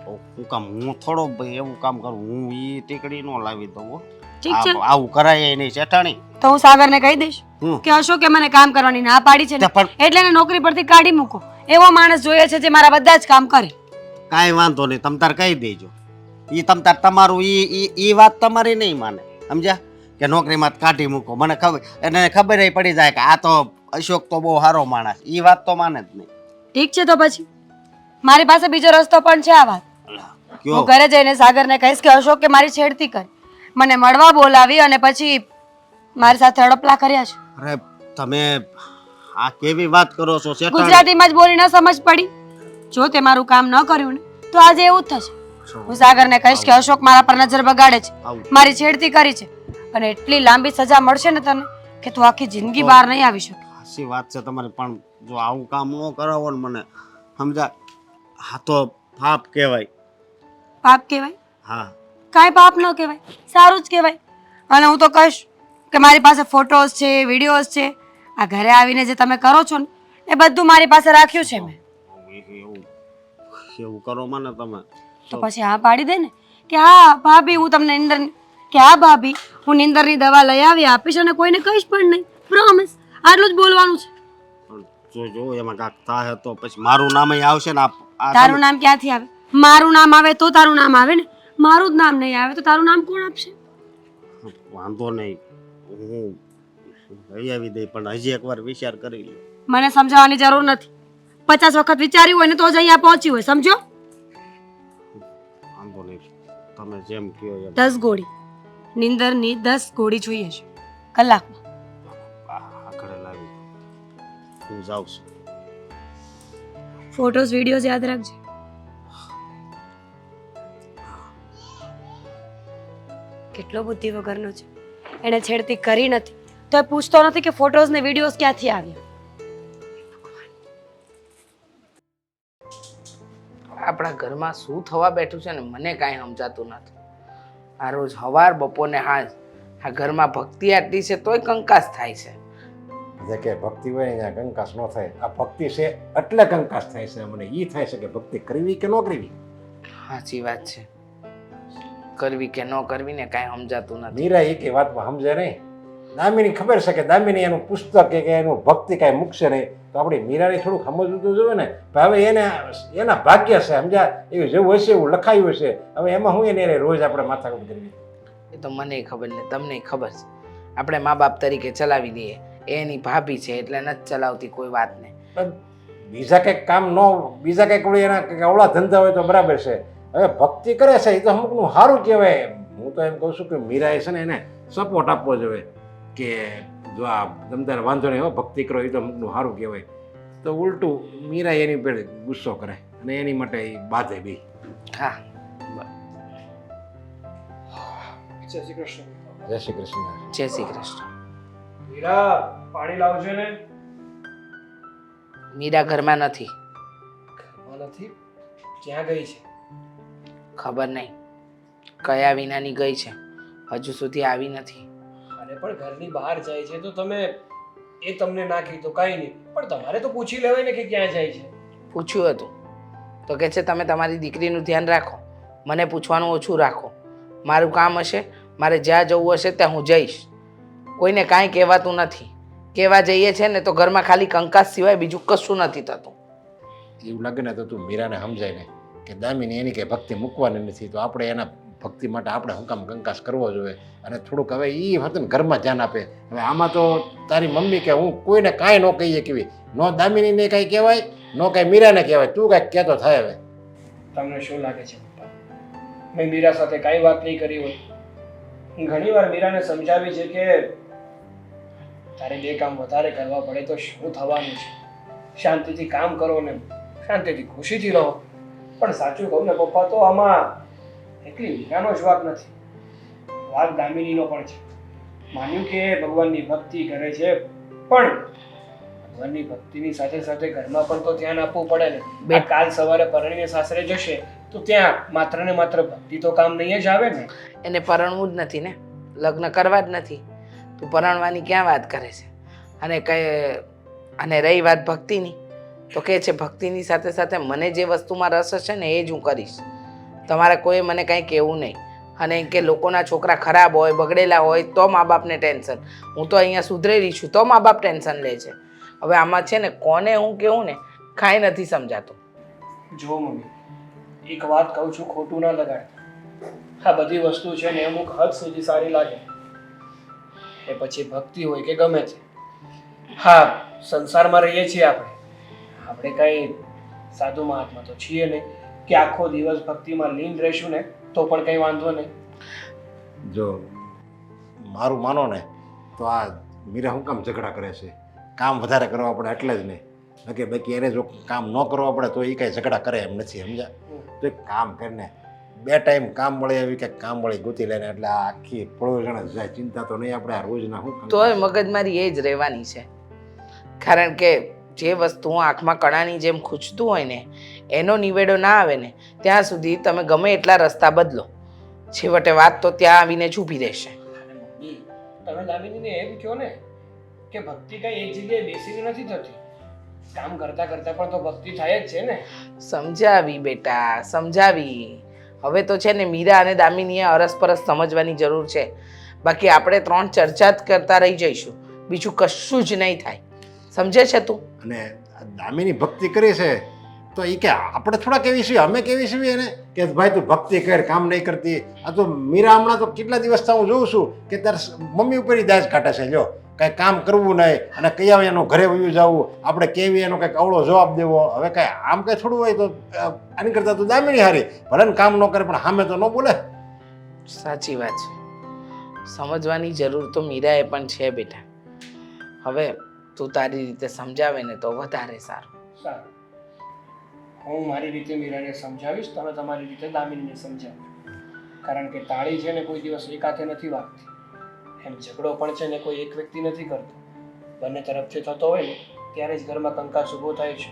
S6: હું કામ, હું થોડો ભાઈ એવું કામ કરું, હું એ ટીકડી નો લાવી દઉં હો.
S1: ઠીક છે,
S6: આવું કરાય નહીં શેઠાણી.
S1: તો હું સાગરને કહી દઈશ
S6: હું
S1: કે અશોકે મને કામ કરવાની ના પાડી છે ને,
S6: પણ
S1: એટલે એને નોકરી પરથી કાઢી મૂકો. એવો માણસ જોઈએ છે જે મારા બધા જ કામ કરે.
S6: કાંઈ વાંધો નહીં, તમ તાર કહી દેજો. એ તમ તાર તમારું ઈ વાત તમારી નહીં માને. સમજ્યા? કે નોકરીમાં કાઢી મૂકો. મને ખબર, એને ખબર પડી જાય કે આ તો અશોક તો બહુ સારો માણસ. એ વાત તો માને જ નહીં.
S1: ઠીક છે, તો પછી મારી પાસે બીજો રસ્તો પણ છે. આ વાત
S6: કયો?
S1: હું ઘરે જઈને સાગરને કહીશ કે અશોક કે મારી છેડતી કરી, મને મળવા બોલાવી અને પછી મારી સાથે હડપલા કર્યા છે.
S6: અરે તમે આ કેવી વાત કરો છો શેઠાણી?
S1: ગુજરાતીમાં જ બોલી ન સમજ પડી. જો તે મારું કામ ન કર્યું ને તો આજે એવું જ થશે. હું સાગરને કહીશ કે અશોક મારા પર નજર બગાડે છે,
S6: આવું.
S1: મારી છેડતી કરી છે, અને એટલી લાંબી સજા મળશે ને તને કે તું આખી જિંદગી બહાર નહીં આવી શકે.
S6: સાચી વાત છે તમારી, પણ જો આવું કામ ન કરાવો ને મને, સમજા, હા તો પાપ કહેવાય.
S1: પાપ કહેવાય?
S6: હા,
S1: કાંઈ પાપ ન કહેવાય, સારું જ કહેવાય. અને હું તો કહીશ કે મારી પાસે ફોટોઝ છે, વિડીયોઝ છે. આ ઘરે આવીને જે તમે કરો છો ને એ બધું મારી પાસે રાખ્યું છે મેં.
S6: એવું કરો મને તમે.
S1: તો પછી હા પાડી દે ને કે હા ભાભી હું તમને નિંદર, કે હા ભાભી હું નિંદરની દવા લઈ આવી આપીશ અને કોઈને કહીશ પણ નહીં. પ્રોમિસ. આટલું જ બોલવાનું છે.
S6: પણ જો એમાં કાંક થાય તો પછી મારું નામ અહીં આવશે ને.
S1: તારું નામ ક્યાંથી આવે? મારું નામ આવે તો તારું નામ આવે ને. મારું જ નામ નહીં આવે તો તારું નામ કોણ આપશે?
S6: વાંધો નહીં, હું લઈ આવી દઈ, પણ હજી એકવાર વિચાર કરી લો.
S1: મને સમજાવવાની જરૂર નથી. 50 વખત વિચાર્યું હોય ને તો જ અહીંયા પહોંચ્યું હોય, સમજો?
S6: વાંધો નહીં, તમે જેમ કહો એમ.
S1: 10 ગોળી નિંદરની 10 ગોળી જોઈએ છે કલાકમાં.
S6: આખડે લાવી, હું જાઉં છું.
S1: ફોટોઝ વિડીયોઝ યાદ રાખજે. કેટલો બુદ્ધિ વગરનો છે. એણે છેડતી કરી નથી તો એ પૂછતો નથી કે ફોટોઝ ને વિડીયોઝ ક્યાંથી આવ્યા.
S4: આપણા ઘરમાં શું થવા બેઠું છે ને મને કાંઈ સમજાતું નથી. આ રોજ સવાર બપોરને હાજ આ ઘરમાં ભક્તિ આટલી છે તોય કંકાસ થાય છે.
S3: જે કે ભક્તિ હોય ત્યાં કંકાસ ન થાય. આ ભક્તિ છે એટલે કંકાસ થાય છે. મને એ થાય છે કે ભક્તિ કરવી કે ન કરવી.
S4: સાચી વાત છે, કરવી કે ન કરવી ને કાંઈ સમજાતું નથી.
S3: મીરા એક વાતમાં સમજે નહીં. દામિની ખબર છે કે દામિની એનું પુસ્તક કે એનું ભક્તિ કાંઈ મૂકશે નહીં, તો આપણી મીરાને થોડુંક સમજવું તો જોઈએ ને. હવે એના ભાગ્ય છે, સમજ્યા? એવું જેવું હશે એવું લખાયું હશે. હવે એમાં હું એને રોજ આપણે માથાકૂટ કરવી.
S4: એ તો મને ખબર ને તમને ખબર છે. આપણે મા બાપ તરીકે ચલાવી દઈએ. એની ભાભી છે એટલે નથી ચલાવતી કોઈ વાતને.
S3: બીજા કંઈક કામ ન, બીજા કંઈક એના કંઈક અવળા ધંધા હોય તો બરાબર છે. હવે ભક્તિ કરે છે એ તો અમુકનું સારું કહેવાય. હું તો એમ કહું છું કે મીરાએ છે ને એને સપોર્ટ આપવો જોઈએ કે જો આ તમે તારે વાંધો નહીં હો, ભક્તિ કરો એ તો અમુકનું સારું કહેવાય. તો ઉલટું મીરા એની પેલે ગુસ્સો કરે અને એની માટે એ બાંધે બી.
S4: હા
S5: જય શ્રી કૃષ્ણ.
S3: જય શ્રી કૃષ્ણ.
S4: જય શ્રી કૃષ્ણ.
S5: મીરા પાણી લાવજો ને.
S4: મીરા ઘરમાં નથી.
S5: ઘરમાં નથી? ક્યાં ગઈ છે?
S4: ખબર નહીં કયા વિનાની ગઈ છે, હજુ સુધી આવી નથી.
S5: અરે પણ ઘરની બહાર જાય છે તો તમે એ તમને ના કીધું કાંઈ નહીં, પણ તમારે તો પૂછી લેવાય ને કે ક્યાં જાય છે.
S4: પૂછ્યું હતું તો કહે છે તમે તમારી દીકરીનું ધ્યાન રાખો, મને પૂછવાનું ઓછું રાખો. મારું કામ હશે, મારે જ્યાં જવું હશે ત્યાં હું જઈશ. કોઈને કાંઈ કહેવાતું નથી. કહેવા જઈએ છે ને તો ઘરમાં ખાલી કંકાસ સિવાય બીજું કશું નથી થતું.
S3: એવું લાગે ને તો તું મીરાને સમજાય ને કે દામિની એની કંઈ ભક્તિ મૂકવાની નથી, તો આપણે એના ભક્તિ માટે આપણે હું કામ કંકાસ કરવો જોઈએ. અને થોડુંક હવે એ હતું ને ઘરમાં ધ્યાન આપે. હવે આમાં તો તારી મમ્મી કે હું કોઈને કાંઈ ન કહીએ કેવી, ન દામિનીને કાંઈ કહેવાય, ન કાંઈ મીરાને કહેવાય. તું કાંઈક કહેતો થાય હવે.
S5: તમને શું લાગે છે પપ્પા, મેં મીરા સાથે કાંઈ વાત નહીં કરી હોય? ઘણી વાર મીરાને સમજાવી છે કે તારે બે કામ વધારે કરવા પડે તો શું થવાનું છે, શાંતિથી કામ કરો ને શાંતિથી ખુશીથી રહો. પણ સાચું કહું ને પપ્પા, તો આમાં એકલી મીરાનો જ વાંક નથી, વાંક દામિનીનો પણ છે. માન્યું કે ભગવાનની ભક્તિ કરે છે, પણ ભગવાનની ભક્તિની સાથે સાથે ઘરમાં પણ તો ધ્યાન આપવું પડે ને. આ કાલ સવારે પરણીને સાસરે જશે તો ત્યાં માત્ર ને માત્ર ભક્તિ તો કામ નહીં જ આવે ને.
S4: એને પરણવું જ નથી ને, લગ્ન કરવા જ નથી. તું પરણવાની ક્યાં વાત કરે છે? અને રહી વાત ભક્તિની, તો કહે છે ભક્તિની સાથે સાથે મને જે વસ્તુમાં રસ હશે ને એ જ હું કરીશ. તમારે કોઈ મને કાંઈ કહેવું નહીં. અને કે લોકોના છોકરા ખરાબ હોય, બગડેલા હોય તો મા બાપને ટેન્શન. હું તો અહીંયા સુધરેલી છું તો મા બાપ ટેન્શન લે છે. હવે આમાં છે ને કોને હું કહેવું ને કાંઈ નથી સમજાતું.
S5: જો મમ્મી, એક વાત કહું છું, ખોટું ના લગાડતા. આ બધી વસ્તુ છે ને અમુક હદ સુધી સારી લાગે, એ પછી ભક્તિ હોય કે ગમે તે. હા, સંસારમાં રહીએ છીએ આપણે કઈ સાધુ મહાત્મા તો છીએ નહીં કે આખો દિવસ ભક્તિમાં લીન રહેશું ને તો પણ કંઈ વાંધો નહીં.
S3: જો મારું માનો ને તો આ મીરા શું કામ ઝઘડા કરે છે? કામ વધારે કરવા પડે એટલે જ નહીં, કે બાકી એને જો કામ ન કરવા પડે તો એ કાંઈ ઝઘડા કરે એમ નથી, સમજ્યા? તો એક કામ કરીને 2 ટાઈમ કામ મળે એવી કંઈક કામ મળે ગોતી લેને, એટલે આ આખી પ્રયોજન જ જાય. ચિંતા તો નહીં આપણે આ રોજના શું
S4: તોય મગજમારી એ જ રહેવાની છે. કારણ કે જે વસ્તુ આંખમાં કણાની જેમ ખૂંચતું હોય ને એનો નિવેડો ના આવે ને ત્યાં સુધી તમે ગમે એટલા રસ્તા બદલો, છેવટે વાત તો ત્યાં આવીને જ ઊભી રહેશે.
S5: મમ્મી, તમે દામિનીને એમ કહો ને કે ભક્તિ કઈ એક જગ્યાએ બેસીને નથી થતી, કામ કરતા કરતા પણ તો ભક્તિ થાય જ છે ને.
S4: સમજાવી બેટા, સમજાવી. હવે તો છે ને મીરા અને દામિનીએ અરસપરસ સમજવાની જરૂર છે. બાકી આપણે 3 ચર્ચા જ કરતા રહી જઈશું, બીજું કશું જ નહીં થાય. સમજે છે તું?
S3: અને દામિની ભક્તિ કરી છે તો એ કે આપણે થોડા કેવી છીએ, અમે કેવી છીએ એને કે ભાઈ તું ભક્તિ કર, કામ નહીં કરતી. આ તો મીરા હમણાં તો કેટલા દિવસથી હું જોઉં છું કે તાર મમ્મી ઉપર દાજ કાઢે છે. જો કાંઈ કામ કરવું નહીં અને કયા એનું ઘરે વયું જવું, આપણે કેવી એનો કંઈક અવળો જવાબ દેવો. હવે કાંઈ આમ કંઈ થોડું હોય તો આની કરતાં તો દામિની હારી, ભલે ને કામ ન કરે પણ સામે તો ન બોલે.
S4: સાચી વાત છે, સમજવાની જરૂર તો મીરાએ પણ છે બેટા. હવે તું તારી રીતે સમજાવે ને તો વધારે સારું.
S5: સારું, હું મારી રીતે મીરાને સમજાવીશ, તમે તમારી રીતે દામિનીને સમજાવો. કારણ કે તાળી છે ને કોઈ દિવસ એક હાથે નથી વાગતી, એમ ઝઘડો પણ છે ને કોઈ એક વ્યક્તિ નથી કરતો, બંને તરફથી થતો હોય ને ત્યારે જ ઘરમાં કંકાસ ઊભો થાય છે.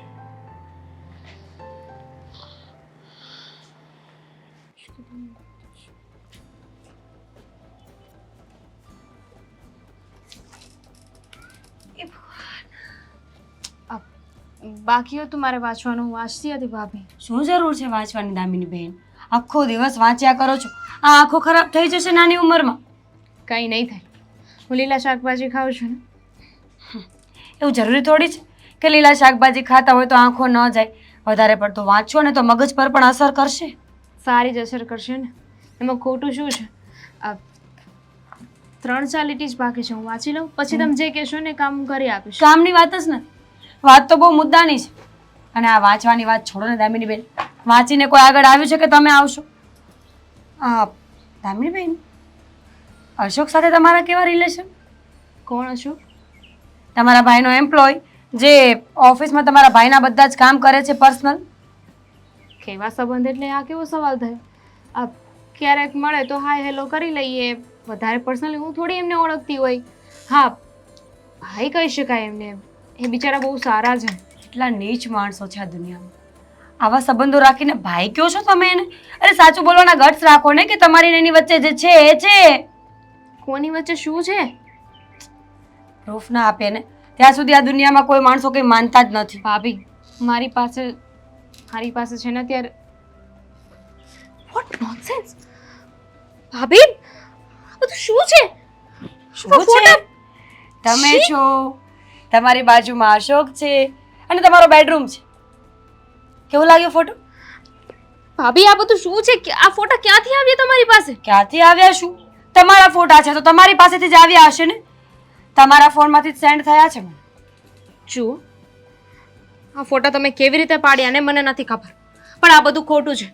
S2: બાકી હતું મારે વાંચવાનું, હું વાંચતી હતી ભાભી.
S1: શું જરૂર છે વાંચવાની દામિની બહેન? આખો દિવસ વાંચ્યા કરો છો, આ આંખો ખરાબ થઈ જશે નાની ઉંમરમાં.
S2: કંઈ નહીં થાય, હું લીલા શાકભાજી ખાઉં છું ને.
S1: એવું જરૂરી થોડી છે કે લીલા શાકભાજી ખાતા હોય તો આંખો ન જાય. વધારે પડતો વાંચો ને તો મગજ પર પણ અસર કરશે.
S2: સારી જ અસર કરશે ને, એમાં ખોટું શું છે? 3-4 લીટી જ બાકી છે, હું વાંચી લઉં પછી તમે જે કહેશો ને કામ હું કરી આપીશ.
S1: કામની વાત જ નથી, વાત તો બહુ મુદ્દાની છે. અને આ વાંચવાની વાત છોડો ને દામિની બેન, વાંચીને કોઈ આગળ આવ્યું છે કે તમે આવશો? દામિનીબેન, અશોક સાથે તમારા કેવા રિલેશન?
S2: કોણ અશોક?
S1: તમારા ભાઈનો એમ્પ્લોય જે ઓફિસમાં તમારા ભાઈના બધા જ કામ કરે છે પર્સનલ.
S2: કેવા સંબંધ એટલે આ કેવો સવાલ થયો? આ ક્યારેક મળે તો હાય હેલો કરી લઈએ, વધારે પર્સનલી હું થોડી એમને ઓળખતી હોય. હા, ભાઈ કહી શકાય એમને, એ બિચારા બહુ સારા છે.
S1: એટલા નીચ માણસો છે આ દુનિયામાં. આવા સંબંધો રાખીને ભાઈ કયો છો તમે એને? અરે સાચું બોલવાના ગટ્સ રાખો ને કે તમારી ને એની વચ્ચે જે છે એ છે.
S2: કોની વચ્ચે શું છે?
S1: પ્રૂફ ના આપે ને ત્યાં સુધી આ દુનિયામાં કોઈ માણસો કંઈ માનતા જ નથી.
S2: ભાભી, મારી પાસે છે ને અત્યારે વોટ નોનસેન્સ. ભાભી, આ બધું શું છે?
S1: શું છે? તમે છો, તમારી બાજુમાં અશોક છે અને તમારો બેડરૂમ છે. કેવું લાગ્યો ફોટો?
S2: ભાભી, આ બધું શું છે? આ ફોટા ક્યાંથી આવ્યા તમારી પાસે?
S1: ક્યાંથી આવ્યા? શું તમારા ફોટા છે તો તમારી પાસેથી જ આવ્યા હશે ને. તમારા ફોનમાંથી જ સેન્ડ થયા છે મને.
S2: જુઓ, આ ફોટા તમે કેવી રીતે પાડ્યા ને મને નથી ખબર, પણ આ બધું ખોટું છે.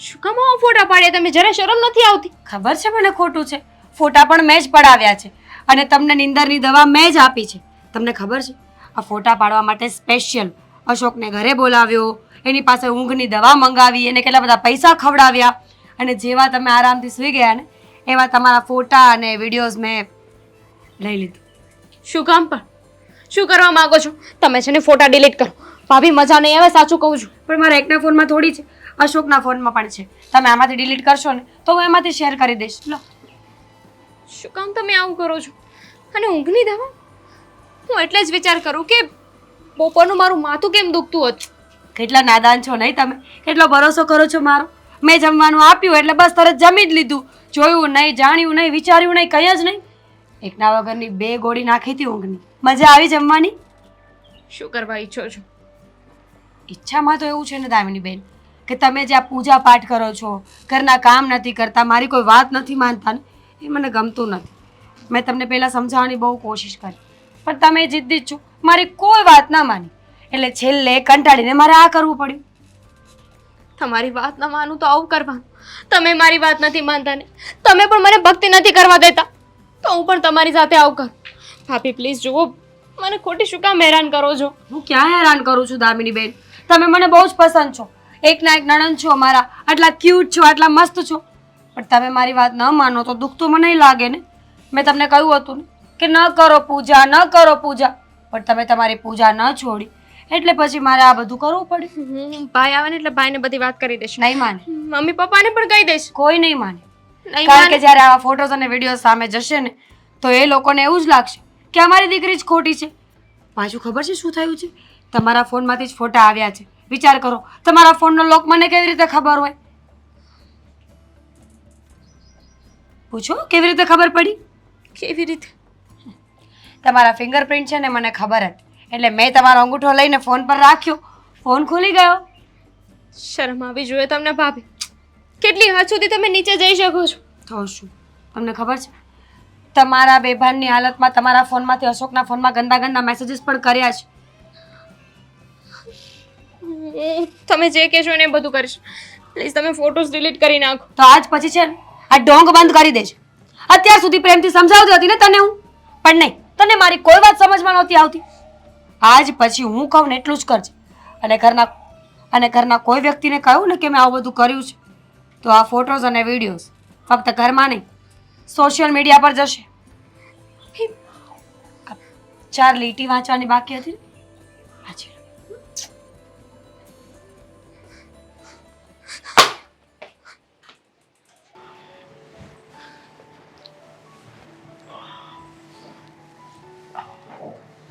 S2: શું કામ આ ફોટા પાડ્યા તમે? જરા શરમ નથી આવતી?
S1: ખબર છે મને ખોટું છે. ફોટા પણ મેં જ પડાવ્યા છે અને તમને નીંદરની દવા મેં જ આપી છે. તમને ખબર છે આ ફોટા પાડવા માટે સ્પેશિયલ અશોકને ઘરે બોલાવ્યો, એની પાસે ઊંઘની દવા મંગાવી, એને કેટલા બધા પૈસા ખવડાવ્યા અને જેવા તમે આરામથી સૂઈ ગયા ને એવા તમારા ફોટા અને વિડીયોઝ મેં લઈ લીધું.
S2: શું કામ પણ? શું કરવા માંગો છો તમે? છે ને ફોટા ડિલીટ કરો. ભાભી, મજા નહીં આવે, સાચું કહું છું.
S1: પણ મારા એકના ફોનમાં થોડી છે, અશોકના ફોનમાં પણ છે. તમે આમાંથી ડિલીટ કરશો ને તો હું એમાંથી શેર કરી દઈશ. લો.
S2: શું કામ તમે આવું કરો છો? અને ઊંઘની દવા? હું એટલે જ વિચાર કરું કે બપોરનું મારું માથું કેમ દુખતું હતું.
S1: કેટલા નાદાન છો નહીં તમે? કેટલો ભરોસો કરો છો મારો? મેં જમવાનું આપ્યું એટલે બસ તરત જમી જ લીધું. જોયું નહીં, જાણ્યું નહીં, વિચાર્યું નહીં, કંઈ જ નહીં. એકના વગરની 2 ગોળી નાખી હતી ઊંઘની. મજા આવી જમવાની?
S2: શું કરવા ઈચ્છો છો?
S1: ઈચ્છામાં તો એવું છે ને દામિનીબેન કે તમે જે આ પૂજા પાઠ કરો છો, ઘરના કામ નથી કરતા, મારી કોઈ વાત નથી માનતા ને એ મને ગમતું નથી. મેં તમને પહેલાં સમજાવવાની બહુ કોશિશ કરી પણ તમે જિદ્દી જ છો, મારી કોઈ વાત ના માની એટલે છેલ્લે કંટાળીને મારે આ કરવું પડ્યું.
S2: તમારી વાત ન માનું તો આવું કરવાનું. તમે મારી વાત નથી માનતા ને તમે પણ મને ભક્તિ નથી કરવા દેતા તો હું પણ તમારી સાથે આવું કરું. ભાભી પ્લીઝ જુઓ, મને ખોટી શું કામ હેરાન કરો છો?
S1: હું ક્યાં હેરાન કરું છું દામિનીબેન? તમે મને બહુ જ પસંદ છો, એકના એક નણંદ છો મારા, આટલા ક્યુટ છો, આટલા મસ્ત છો, પણ તમે મારી વાત ન માનો તો દુઃખ તો મને લાગે ને. મેં તમને કહ્યું હતું ને કે ન કરો પૂજા, ન કરો પૂજા, પણ તમે તમારી પૂજા ન છોડી એટલે પછી મારે આ બધું કરવું પડ્યું.
S2: ભાઈ આવે ને એટલે ભાઈને બધી વાત કરી દઈશ.
S1: નહીં માને,
S2: મમ્મી પપ્પાને પણ કહી દઈશ.
S1: કોઈ નહીં માને.
S2: નહીં
S1: કારણ
S2: માને.
S1: કે જ્યારે આવા ફોટોઝ અને વિડીયો સામે જશે ને તો એ લોકોને એવું જ લાગશે કે અમારી દીકરી જ ખોટી છે. પાછું ખબર છે શું થયું છે? તમારા ફોનમાંથી જ ફોટા આવ્યા છે. વિચાર કરો, તમારા ફોનનો લોક મને કેવી રીતે ખબર હોય? પૂછો કેવી રીતે ખબર પડી?
S2: કેવી રીતે?
S1: તમારા ફિંગરપ્રિન્ટ છે ને મને ખબર હતી એટલે મેં તમારો અંગૂઠો લઈને ફોન પર રાખ્યો, ફોન ખુલી ગયો.
S2: શરમ આવી જોઈએ તમને ભાભી. કેટલી હદ સુધી તમે નીચે જઈ શકો છો?
S1: તો શું તમને ખબર છે તમારા બેભાનની હાલતમાં તમારા ફોનમાંથી અશોકના ફોનમાં ગંદા ગંદા મેસેજીસ પણ કર્યા છે.
S2: તમે જે કહેશો ને એ બધું કરીશ. પ્લીઝ તમે ફોટોસ ડિલીટ કરી નાખો.
S1: તો આજ પછી છે ને આ ઢોંગ બંધ કરી દેજે. અત્યાર સુધી પ્રેમથી સમજાવતી હતી ને તને હું, પણ નહીં, તને મારી કોઈ વાત સમજમાં નહોતી આવતી. આજ પછી હું કહું ને એટલું જ કરજે. અને ઘરના કોઈ વ્યક્તિને કહ્યું ને કે મેં આવું બધું કર્યું છે તો આ ફોટોઝ અને વિડીયોઝ ફક્ત ઘરમાં નહીં સોશિયલ મીડિયા પર જશે. 4 લીટી વાંચવાની બાકી હતી ને વાંચી લો.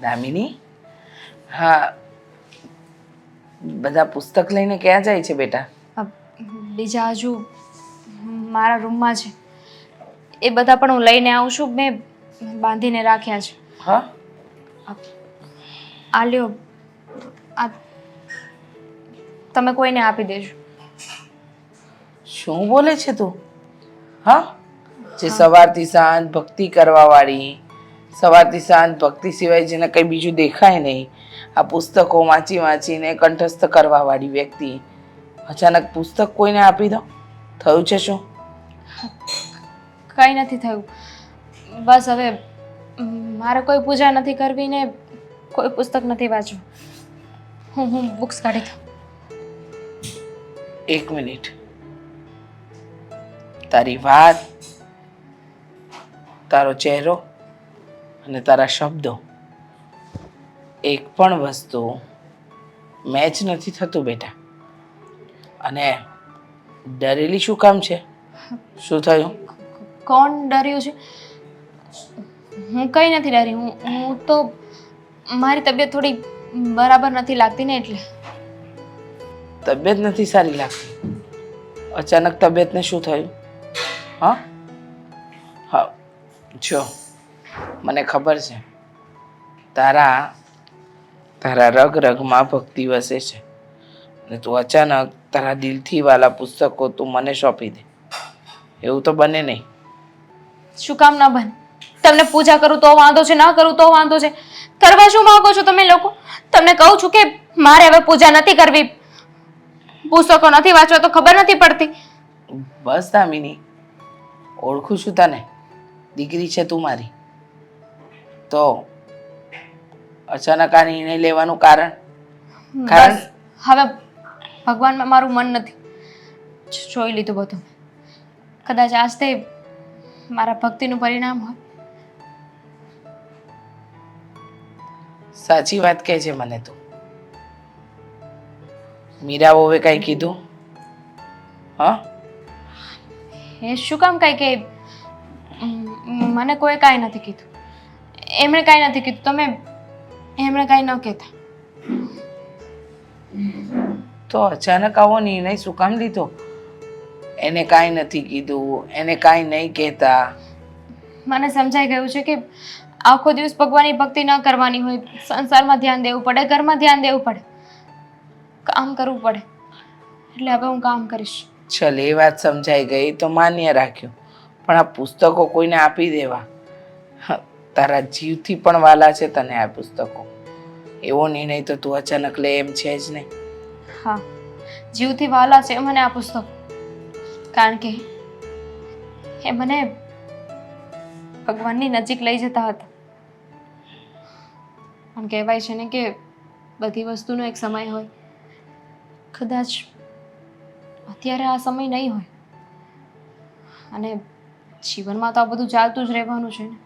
S4: દામિની, હા, બધા પુસ્તક લઈને ક્યાં જાય છે બેટા?
S2: બીજા હજુ મારા રૂમમાં છે, એ બધા પણ હું લઈને આવું છું. મેં બાંધીને રાખ્યા છે.
S4: હા,
S2: આ લ્યો, આ તમે કોઈને આપી દેજો.
S4: શું બોલે છે તું? હા, જે સવારથી સાંજ ભક્તિ કરવા વાળી, સવારથી સાંજ ભક્તિ સિવાય જેને કંઈ બીજું દેખાય નહીં, આ પુસ્તકો વાંચી વાંચીને કંઠસ્થ કરવા વાળી વ્યક્તિ અચાનક પુસ્તક કોઈને આપી દો? થયું છે શું?
S2: કંઈ નથી થયું. બસ હવે મારે કોઈ પૂજા નથી કરવી ને કોઈ પુસ્તક નથી વાંચવું. હું બુક્સ કાઢી દઉં.
S4: એક મિનિટ. તારી વાત, તારો ચહેરો અને તારા શબ્દો એક પણ વસ્તુ મેચ નથી થતું બેટા. અને ડરેલી શું કામ છે? શું થયું?
S2: કોણ ડર્યું છે? હું કંઈ નથી ડરી. હું તો મારી તબિયત થોડી બરાબર નથી લાગતી ને એટલે.
S4: તબિયત નથી સારી લાગતી? અચાનક તબિયતને શું થયું? હા હા, જો મને ખબર છે તારા રગ રગમાં ભક્તિ વસે છે અને તું અચાનક તારા દિલથી વાલા પુસ્તકો તું મને સોંપી દે, એવું તો બને નહીં.
S2: શું કામ ના બને? તમને પૂજા કરું તો વાંધો છે, ના કરું તો વાંધો છે. કરવા શું માંગો છો તમે લોકો? તમને કહું છું કે મારે હવે પૂજા નથી કરવી, પુસ્તકો નથી વાંચવા તો ખબર નથી પડતી.
S4: બસ દામિની, ઓળખું છું તને, દીકરી છે તું મારી. તો અચાનક આ નિર્ણય લેવાનું કારણ?
S2: બસ હવે ભગવાનમાં મારું મન નથી. જોઈ લીધું બધું. કદાચ આજ તે મારા ભક્તિનું પરિણામ હોય.
S4: સાચી વાત કહે છે મને તું. મીરા વહુએ કઈ કીધું? હા,
S2: એ શું કામ કાંઈ કે મને કોઈ કાંઈ નથી કીધું. એમણે કાંઈ નથી કીધું. તમે એમણે કાંઈ ન કહેતા.
S4: તો અચાનક આવો નિર્ણય શું કામ લીધો? એને કાંઈ નથી કીધું, એને કાંઈ નહીં કહેતા.
S2: મને સમજાઈ ગયું છે કે આખો દિવસ ભગવાનની ભક્તિ ન કરવાની હોય. સંસારમાં ધ્યાન દેવું પડે, ઘરમાં ધ્યાન દેવું પડે, કામ કરવું પડે. એટલે હવે હું કામ કરીશ.
S4: ચલ, એ વાત સમજાઈ ગઈ તો માન્ય રાખ્યું. પણ આ પુસ્તકો કોઈને આપી દેવા, તારા જીવથી પણ વાલા છે તને આ પુસ્તકો. એવો નિર્ણય તો તું અચાનક લે એમ છે જ નહીં.
S2: હા, જીવથી વાલા છે મને આ પુસ્તક, કારણ કે એ મને ભગવાનની નજીક લઈ જતા હતા. આમ કહેવાય છે ને કે બધી વસ્તુનો એક સમય હોય. કદાચ અત્યારે આ સમય નહીં હોય અને જીવનમાં તો આ બધું ચાલતું જ રહેવાનું છે ને.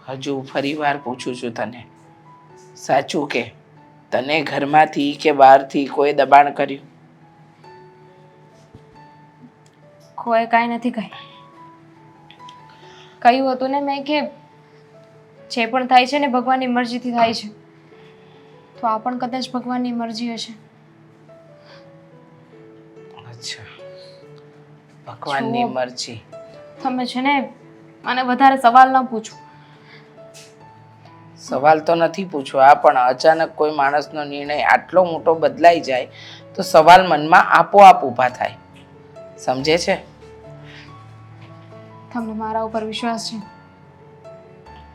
S4: હજુ ફરીવાર પૂછું છું તને, સાચું કે તને ઘરમાંથી કે બહારથી કોઈ દબાણ કર્યું?
S2: કોઈ કાંઈ નથી કહ્યું હતું ને મેં કે જે પણ થાય છે ને ભગવાનની મરજીથી થાય છે. તો આ પણ કદાચ ભગવાનની મરજી હશે.
S4: અચ્છા, ભગવાનની મરજી.
S2: તમે છે ને મને વધારે સવાલ ન પૂછો.
S4: સવાલ તો નથી પૂછવા, પણ અચાનક કોઈ માણસનો નિર્ણય આટલો મોટો બદલાઈ જાય તો સવાલ મનમાં આપોઆપ ઊભા થાય. સમજે છે?
S2: તમને મારા ઉપર વિશ્વાસ છે?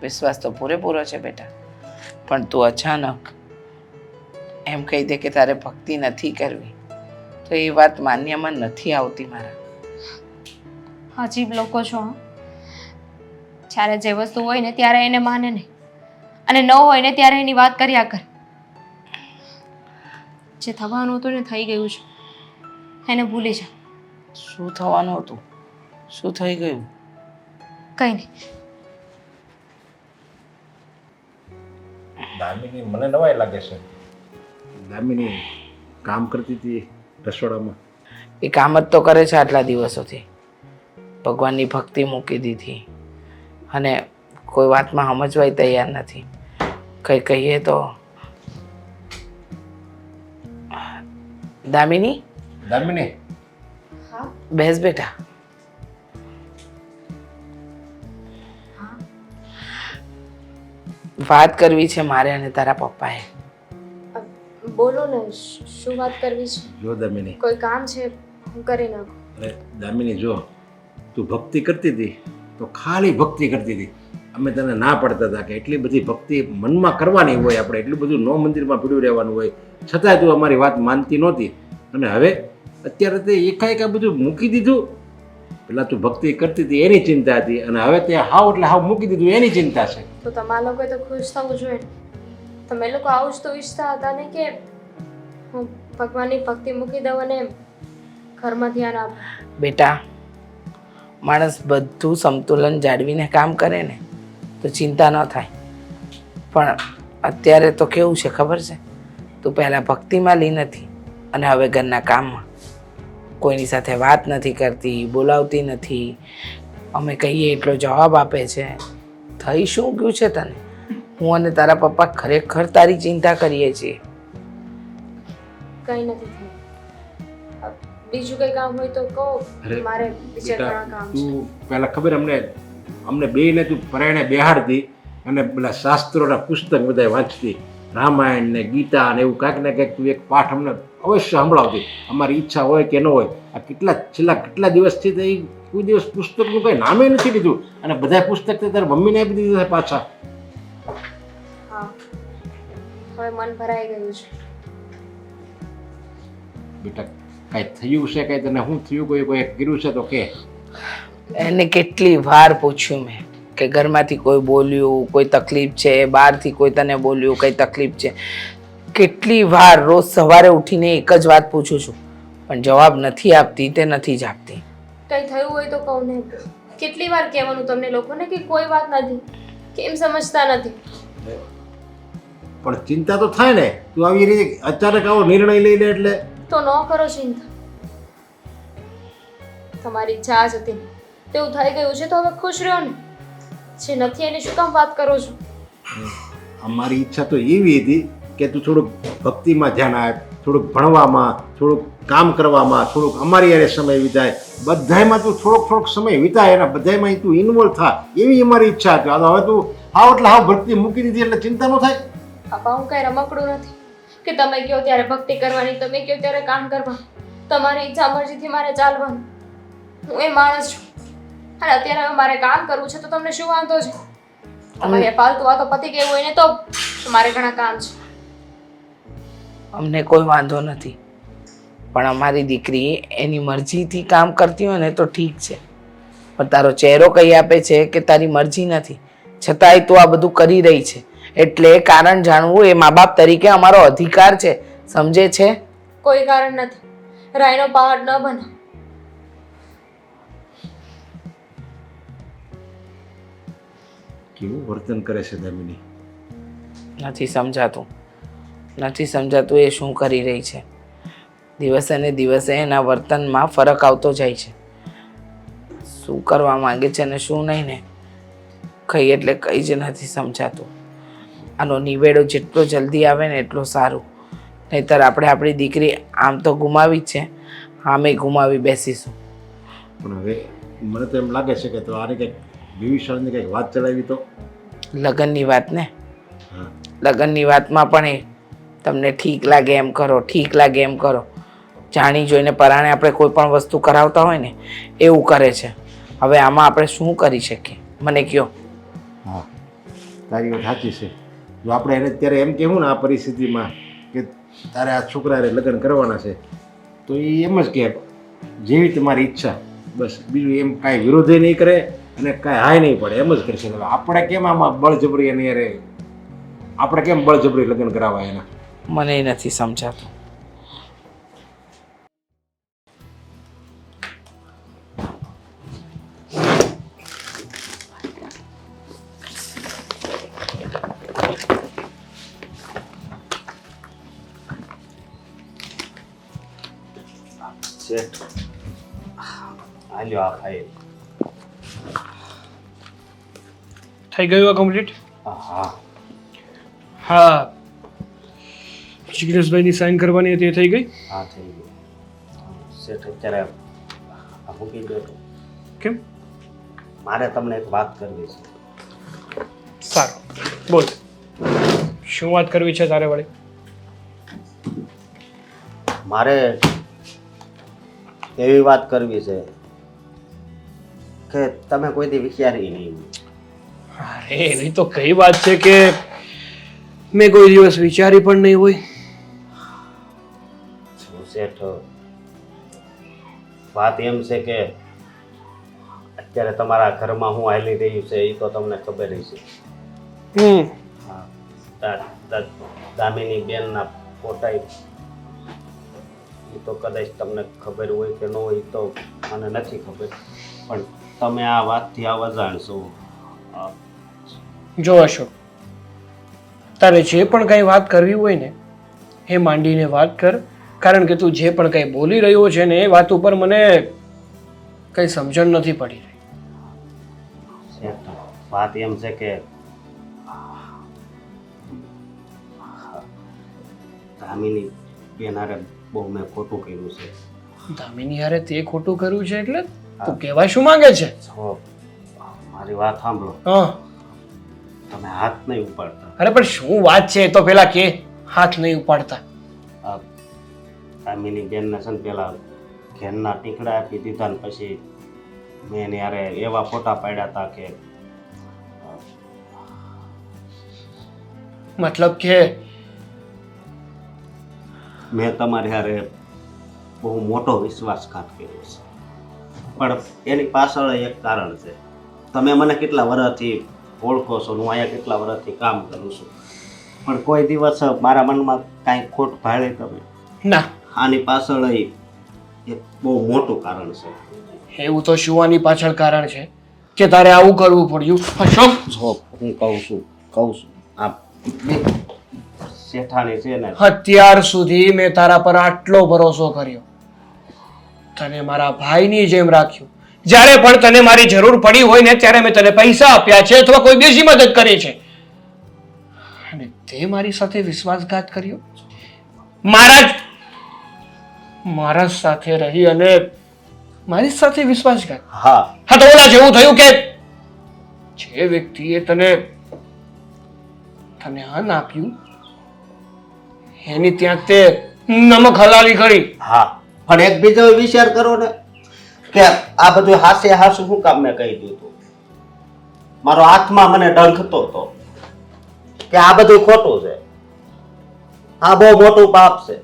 S4: વિશ્વાસ તો પૂરેપૂરો છે બેટા, પણ તું અચાનક એમ કહી દે કે તારે ભક્તિ નથી કરવી તો એ વાત માન્યમાં નથી આવતી મારા.
S2: અજીબ લોકો છો. જ્યારે જે વસ્તુ હોય ને ત્યારે એને માને નહીં અને ન હોય ને ત્યારે એની વાત કર્યા કરે. જે થવાનું હતું ને થઈ ગયું છે, એને ભૂલી જા.
S4: શું થવાનું હતું? શું થઈ ગયું?
S2: કંઈ નહીં.
S3: દામિની, મને નવાઈ લાગે છે. દામિની કામ કરતી હતી રસોડામાં.
S4: એ કામ જ તો કરે છે આટલા દિવસોથી. ભગવાનની ભક્તિ મૂકી દીધી અને કોઈ વાતમાં સમજવાય તૈયાર નથી. કંઈ કહીએ તો. દામિની,
S3: દામિની,
S4: બેસ બેટા. વાત કરવી છે મારે અને તારા પપ્પાએ.
S2: બોલો ને, શું વાત કરવી છે?
S3: જો દામિની,
S2: કોઈ કામ છે? હું કરી નાખું.
S3: અરે દામિની, જો તું ભક્તિ કરતી હતી તો ખાલી ભક્તિ કરતી હતી. અમે તને ના પાડતા હતા કે એટલી બધી ભક્તિ મનમાં કરવાની હોય, આપણે એટલું બધું નો મંદિરમાં પીડ્યું રહેવાનું હોય, છતાંય તું અમારી વાત માનતી નહોતી. અને હવે અત્યારે તે એકાએક આ બધું મૂકી દીધું. પેલા તું ભક્તિ કરતી હતી એની ચિંતા હતી, અને હવે તે હાવ એટલે હાવ મૂકી દીધું એની ચિંતા છે.
S2: તો તમારા લોકોએ તો ખુશ થવું જોઈએ ને. તમે લોકો આવું જ તો ઈચ્છતા હતા ને કે હું ભગવાનની ભક્તિ મૂકી દઉં અને ઘરમાં ધ્યાન આપું.
S4: બેટા, માણસ બધું સંતુલન જાળવીને કામ કરે ને તો ચિંતા ન થાય. પણ અત્યારે તો કેવું છે ખબર છે, તું પહેલાં ભક્તિમાં લી નથી અને હવે ઘરના કામમાં. કોઈની સાથે વાત નથી કરતી, બોલાવતી નથી, અમે કહીએ એટલો જવાબ આપે છે. થઈ શું ગયું છે તને? હું અને તારા પપ્પા ખરેખર તારી ચિંતા કરીએ છીએ.
S2: કંઈ નથી થયું. બીજું કંઈ કામ હોય તો કહો. મારે બીજા ઘણા કામ છે.
S3: તું પહેલા ખબર અમને બેયને તું પરાયણે બેહાડતી અને પેલા શાસ્ત્રોના પુસ્તક બધા વાંચતી, રામાયણ ને ગીતા ને એવું કાંઈક ને કાંઈક તું એક પાઠ અમને અવશ્ય સંભળાવતી. અમારી ઈચ્છા હોય કે ન હોય, આ છેલ્લા કેટલા દિવસથી તો કોઈ દિવસ પુસ્તકનું કંઈ નામે નથી લીધું, અને બધા પુસ્તક તે તારા મમ્મીને આપી દીધા પાછા.
S2: હા, હવે મન ભરાઈ ગયું છે.
S3: બેટા, કાંઈ થયું છે? કાંઈ તને શું થયું? કોઈ કર્યું છે તો કે.
S4: એને કેટલી વાર પૂછ્યું મેં કે ઘરમાંથી કોઈ બોલ્યું, કોઈ તકલીફ છે, બહારથી કોઈ તને બોલ્યું, કઈ તકલીફ છે. કેટલી વાર રોજ સવારે ઉઠીને એક જ વાત પૂછું છું, પણ જવાબ નથી આપતી, તે નથી જ આપતી.
S2: કંઈ થયું હોય તો કહું ને. કેટલી વાર કહેવાનું તમને લોકોને કે કોઈ વાત નથી? કેમ સમજતા નથી?
S3: પણ ચિંતા તો થાય ને. તું આવી રીતે અચાનક આવો નિર્ણય લઈ લે એટલે.
S2: તો ન કરો ચિંતા. તમારી ઈચ્છા જ હતી, તેવું થઈ ગયું છે તો હવે ખુશ રહો ને. જે નથી એની શું કામ વાત કરો છો?
S3: અમારી ઈચ્છા તો એવી હતી કે તું થોડુંક ભક્તિમાં ધ્યાન આપ, થોડુંક ભણવામાં, થોડુંક કામ કરવામાં, થોડુંક અમારી યારે સમય વિતાય, બધાયમાં તું થોડોક સમય વિતાય, એના બધાયમાં તું ઇન્વોલ્વ થા, એવી અમારી ઈચ્છા હતી. હવે તું હાવ એટલે હાવ ભક્તિ મૂકી દીધી એટલે ચિંતા ન થાય.
S2: બાપા, હું કઈ રમકડું નથી કે તમે કહો ત્યારે ભક્તિ કરવાની, તમે કહો ત્યારે કામ કરવાનું. તમારી ઈચ્છા મરજીથી મારે ચાલવાનું. હું એ માણસ છું, અને અત્યારે હવે મારે કામ કરવું છે તો તમને શું વાંધો છે? તમારે ફાલતુ વાતો પતી ગઈ હોય ને તો મારે ઘણા કામ છે.
S4: અમને કોઈ વાંધો નથી, પણ અમારી દીકરી એની મરજીથી કામ કરતી હોય ને તો ઠીક છે, પણ તારો ચહેરો કહી આપે છે કે તારી મરજી નથી, છતાંય તું આ બધું કરી રહી છે. એટલે કારણ જાણવું એ મા બાપ તરીકે અમારો અધિકાર છે, સમજે છે?
S2: કોઈ કારણ નથી. રાયનો પહાડ ન બનો.
S3: કેવું વર્તન કરે છે દામિની?
S4: નથી સમજાતું એ શું કરી રહી છે. દિવસે ને દિવસે એના વર્તનમાં ફરક આવતો જાય છે. શું કરવા માંગે છે ને શું નહીં ને કંઈ એટલે કંઈ જ નથી સમજાતું. આનો નિવેડો જેટલો જલ્દી આવે ને એટલો સારું, નહીંતર આપણે આપણી દીકરી આમ તો ગુમાવી જ છે, આમે ગુમાવી બેસીશું.
S3: પણ હવે મને તો એમ લાગે છે કે તો આને કંઈક વિવિશાળની કંઈક વાત ચલાવી તો.
S4: લગ્નની વાત ને,
S3: હા,
S4: લગ્નની વાતમાં પણ એ તમને ઠીક લાગે એમ કરો, ઠીક લાગે એમ કરો, જાણી જોઈને પરાણે આપણે કોઈ પણ વસ્તુ કરાવતા હોય ને એવું કરે છે. હવે આમાં આપણે શું કરી શકીએ? મને કહો.
S3: હા, તારી વાત સાચી છે. જો આપણે એને અત્યારે એમ કહેવું ને આ પરિસ્થિતિમાં કે તારે આ છોકરાને લગ્ન કરવાના છે, તો એ એમ જ કહે જેવી તમારી ઈચ્છા, બસ. બીજું એમ કાંઈ વિરોધે નહીં કરે અને કાંઈ હાય નહીં પડે, એમ જ કરશે. આપણે કેમ આમાં બળજબરી એની યારે આપણે કેમ બળજબરી લગ્ન કરાવવા એના?
S4: મને નથી સમજાતું.
S6: શેઠ, હાલ્યો આ ખાઈ.
S5: થઈ ગયું કમ્પ્લીટ?
S6: હા,
S5: હા. જિગ્નેશભાઈની સાઈન કરવાની હતી એ થઈ ગઈ?
S6: હા થઈ ગયું. શેઠ, અત્યારે આ મૂકી બેઠો.
S5: કેમ?
S6: મારે તમને એક વાત કરવી છે.
S5: સારું, બોલ. શું વાત કરવી છે તારે વળી?
S6: મારે એવી વાત કરવી છે કે તમે કોઈ દી વિચારી નહીં.
S5: અરે એવી તો કઈ વાત છે કે મેં કોઈ દિવસ વિચારી પણ નહીં હોય.
S6: શેઠ, વાત એમ છે કે અત્યારે તમારા ઘરમાં હું હાલી રહ્યું છે એ તો તમને ખબર હશે. હા, દામિની બેનના ફોટા એ તો કદાચ તમને ખબર હોય કે ન હોય તો મને નથી ખબર, પણ તમે આ વાતથી આવા જાણશો.
S5: જો અશોક, તારે જે પણ કંઈ વાત કરવી હોય ને એ માંડીને વાત કર, કારણ કે તું જે પણ કંઈ બોલી રહ્યો છે ને એ વાત ઉપર મને કંઈ સમજણ નથી પડી રહી.
S6: શેઠ, વાત એમ છે કે દામિની બેન હારે બહુ મેં ખોટું કર્યું છે.
S5: દામિની હારે તે ખોટું કર્યું છે એટલે તું કહેવા શું માંગે છે?
S6: જો મારી વાત સાંભળો,
S5: હા,
S6: તમે હાથ નહીં ઉપાડતા.
S5: અરે પણ શું વાત છે એ તો પેલા કે, હાથ નહીં ઉપાડતા.
S6: આ દામિની બેનને છે ને પેલા ઘેરના ટીકડા આપી દીધા ને પછી મેં એની હારે એવા ફોટા પાડ્યા હતા કે
S5: મતલબ કે
S6: મેં તમારી હારે બહુ મોટો વિશ્વાસઘાત કર્યો છે, પણ એની પાછળ એક કારણ છે. તમે મને કેટલા વર્ષથી ઓળખો છો, હું અહીંયા કેટલા વર્ષથી કામ કરું છું, પણ કોઈ દિવસ મારા મનમાં કાંઈ ખોટ ભાળે તમે?
S5: ના,
S6: આની પાછળ એક બહુ મોટું કારણ છે.
S5: એવું તો શું આની પાછળ કારણ છે કે તારે આવું કરવું પડ્યું? અશોક,
S6: જો હું કહું છું આ બે શેઠાણી છે ને,
S5: અત્યાર સુધી મેં તારા પર આટલો ભરોસો કર્યો, તને મારા ભાઈની જેમ રાખ્યો. જ્યારે પણ તને મારી જરૂર પડી હોય ને ત્યારે મેં તને પૈસા આપ્યા છે અથવા કોઈ બીજી મદદ કરી છે, અને તે મારી સાથે વિશ્વાસઘાત કર્યો. મારા સાથે રહી અને મારી સાથે વિશ્વાસઘાત.
S6: હા
S5: હા, તો ઓલા જેવું થયું કે જે વ્યક્તિએ તને અન્ન આપ્યું એની ત્યાં તે નમક હલાવી કરી.
S6: હા, પણ એક બીજો વિચાર કરો ને કે આ બધું હાસે હાસું શું કામ મેં કહી દીધું? મારો આત્મા મને ડંખતો હતો કે આ બધું ખોટું છે, આ બહુ મોટું પાપ છે,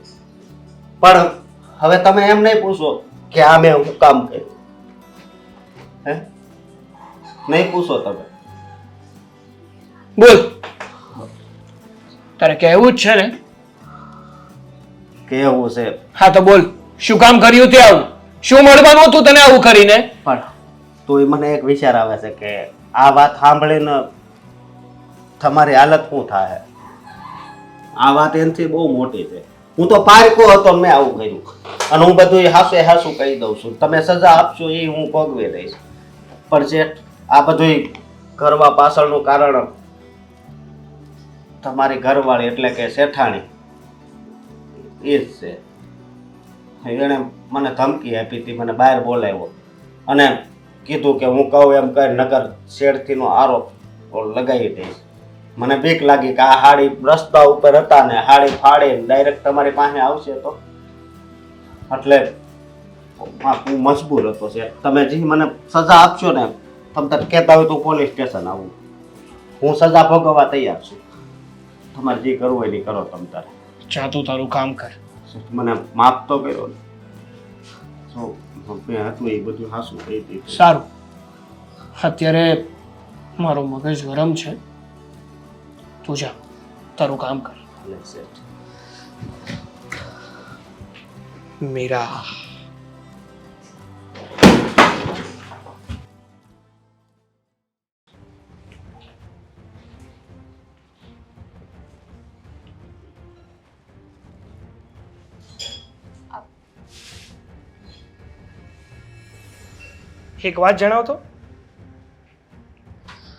S6: પણ હવે તમે એમ નહીં પૂછો કે આ મેં શું કામ કર્યું? હે, નહીં પૂછો તમે.
S5: બોલ, તારે કહેવું જ છે ને?
S6: કેવું છે?
S5: હા તો બોલ, શું કામ કર્યું તે આવું? શું મળવાનું હતું તને આવું કરીને?
S6: પણ તોય મને એક વિચાર આવે છે કે આ વાત સાંભળીને તમારી હાલત શું થાય? આ વાત એનાથી બહુ મોટી છે. હું તો પારકો હતો ને મેં આવું કર્યું, અને હું બધું હાસે હાસું કહી દઉં છું. તમે સજા આપશો એ હું ભોગવી લઈશ, પણ શેઠ આ બધું કરવા પાછળનું કારણ તમારી ઘરવાળી એટલે કે શેઠાણી એ જ છે. એણે મને ધમકી આપી હતી, મને બહાર બોલાવ્યો અને કીધું કે હું કહું એમ કર નગર શેઠથીનો આરોપ લગાવી દઈશ. મને બીક લાગી કે આ હાડી રસ્તા ઉપર હતા ને હાડી ફાડીને ડાયરેક્ટ તમારી પાસે આવશે તો, એટલે હું મજબૂર હતો છે. તમે જે મને સજા આપશો ને, તમે તાર કહેતા હોય તો પોલીસ સ્ટેશન આવું, હું સજા ભોગવવા તૈયાર છું. તમારે જે કરવું હોય એ કરો તમ તારે.
S5: જા તું તારું કામ કર.
S6: મને માફ તો કર્યો ને, જો મેં હતું એ બધું હાસું કહી દીધું.
S5: સારું, અત્યારે મારો મગજ ગરમ છે, તું જા તારું કામ કર.
S6: ભલે શેઠ.
S5: મીરા, એક વાત જણાવતો.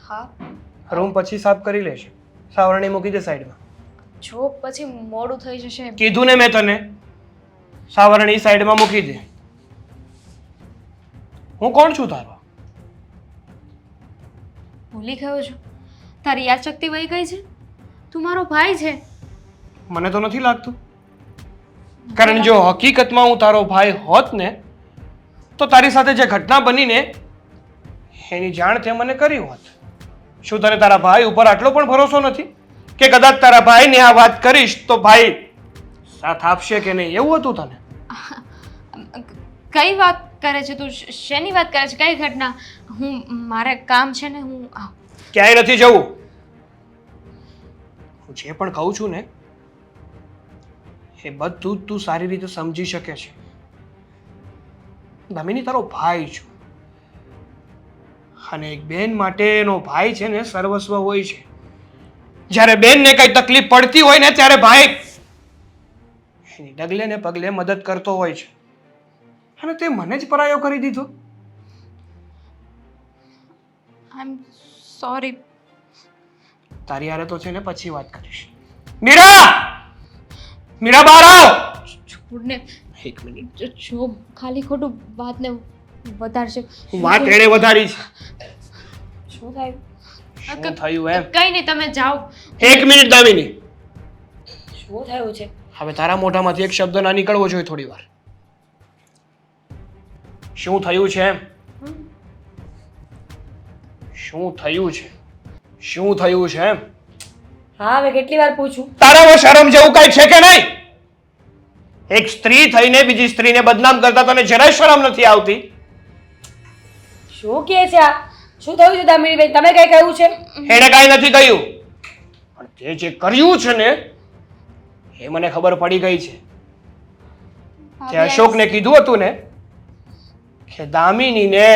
S2: હા,
S5: રૂમ પછી સાફ કરી લેશે, સાવરણી મૂકી દે સાઈડમાં.
S2: જો પછી મોડું થઈ જશે.
S5: કીધું ને મેં તને, સાવરણી સાઈડમાં મૂકી દે. હું કોણ છું તારો?
S2: ભૂલી ગયો છું? તારી યાદશક્તિ વહી ગઈ છે? તું મારો ભાઈ છે.
S5: મને તો નથી લાગતું, કારણ જો હકીકતમાં હું તારો ભાઈ હોત ને તો તારી સાથે જે ઘટના બની ને એની જાણ તે મને કરી હોત. શું તને તારા ભાઈ ઉપર આટલો પણ ભરોસો નથી કે કદાચ તારા ભાઈને આ વાત કરીશ તો ભાઈ સાથ આપશે કે નહીં? એવું હતું તને?
S2: કઈ વાત? કરે છે તું? શેની વાત કરે છે? કઈ ઘટના? મારે કામ છે ને, હું
S5: ક્યાંય નથી જવું. હું જે પણ કહું છું ને એ બધું જ તું સારી રીતે સમજી શકે છે. દામિની તારો ભાઈ છું, અને એક બેન માટે એનો ભાઈ છે ને સર્વસ્વ હોય છે. જ્યારે બેનને કઈ તકલીફ પડતી હોય ને ત્યારે ભાઈ એની ડગલે ને પગલે મદદ કરતો હોય છે, અને તે મને જ પરાયો કરી દીધો.
S2: આઈ એમ સોરી.
S5: તારી હારે તો છે ને પછી વાત કરીશ. મીરા, મીરા બહાર આવ.
S2: છોડને.
S5: એક મિનિટ.
S2: જો ખાલી ખોટું વાતને વધારશે.
S5: વાત એણે વધારી છે.
S1: શું થયું?
S5: શું થયું એમ?
S2: કઈ નહીં, તમે જાઓ.
S5: એક મિનિટ દામિની,
S1: શું થયું છે?
S5: હવે તારા મોઢામાંથી એક શબ્દ ના નીકળવો જોઈએ થોડી વાર. શું થયું છે એમ? શું થયું છે? શું થયું છે એમ?
S1: હા, હવે કેટલી વાર પૂછું?
S5: તારામાં શરમ જેવું કઈ છે કે નહીં? એક સ્ત્રી થઈને બીજી સ્ત્રીને બદનામ કરતા તને જરાય શરમ નથી આવતી?
S1: શું કહે છે આ? શું થયું છે દામિનીબેન? તમે કઈ કહ્યું છે?
S5: એણે કાંઈ નથી કહ્યું, પણ તે જે કર્યું છે ને એ મને ખબર પડી ગઈ છે. તે અશોકને કીધું હતું ને કે દામિનીને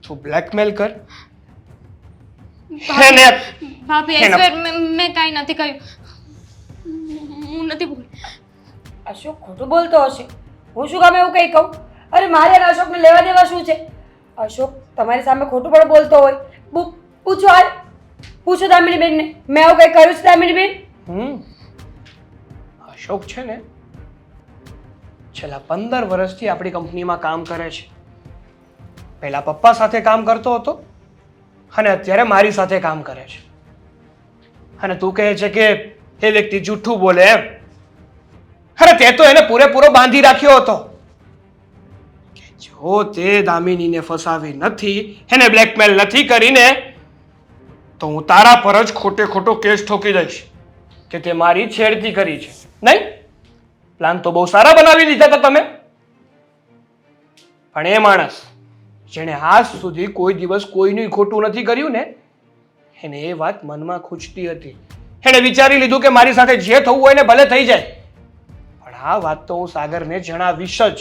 S5: તું બ્લેકમેલ કર. એને
S2: ભાભી, I swear, મેં કાંઈ નથી કહ્યું. હું નથી બોલી.
S1: અશોક ખોટું બોલતો હશે. હું શું કામ એવું કંઈ કહું? અરે મારે અને અશોકને લેવા દેવા શું છે? અશોક તમારી સામે ખોટું પણ બોલતો હોય, પૂછો હાલ, પૂછો દામિનીબેનને. મેં આવું કંઈ કર્યું છે દામિનીબેન?
S5: અશોક છે ને છેલ્લા 15 વર્ષથી આપણી કંપનીમાં કામ કરે છે. પહેલા પપ્પા સાથે કામ કરતો હતો અને અત્યારે મારી સાથે કામ કરે છે. અને તું કહે છે કે એ વ્યક્તિ જૂઠું બોલે એમ? અરે તે તો એને પૂરેપૂરો બાંધી રાખ્યો હતો કે જો તે દામિનીને ફસાવી નથી, એને બ્લેકમેલ નથી કરીને, તો હું તારા પર જ ખોટે ખોટો કેસ ઠોકી દઈશ કે તે મારી છેડતી કરી છે. નહીં, પ્લાન તો બહુ સારા બનાવી દીધા હતા તમે, પણ એ માણસ જેણે આજ સુધી કોઈ દિવસ કોઈનું ખોટું નથી કર્યું ને, એને એ વાત મનમાં ખૂંચતી હતી. એણે વિચારી લીધું કે મારી સાથે જે થવું હોય ને ભલે થઈ જાય, પણ આ વાત તો હું સાગરને જણાવીશ જ.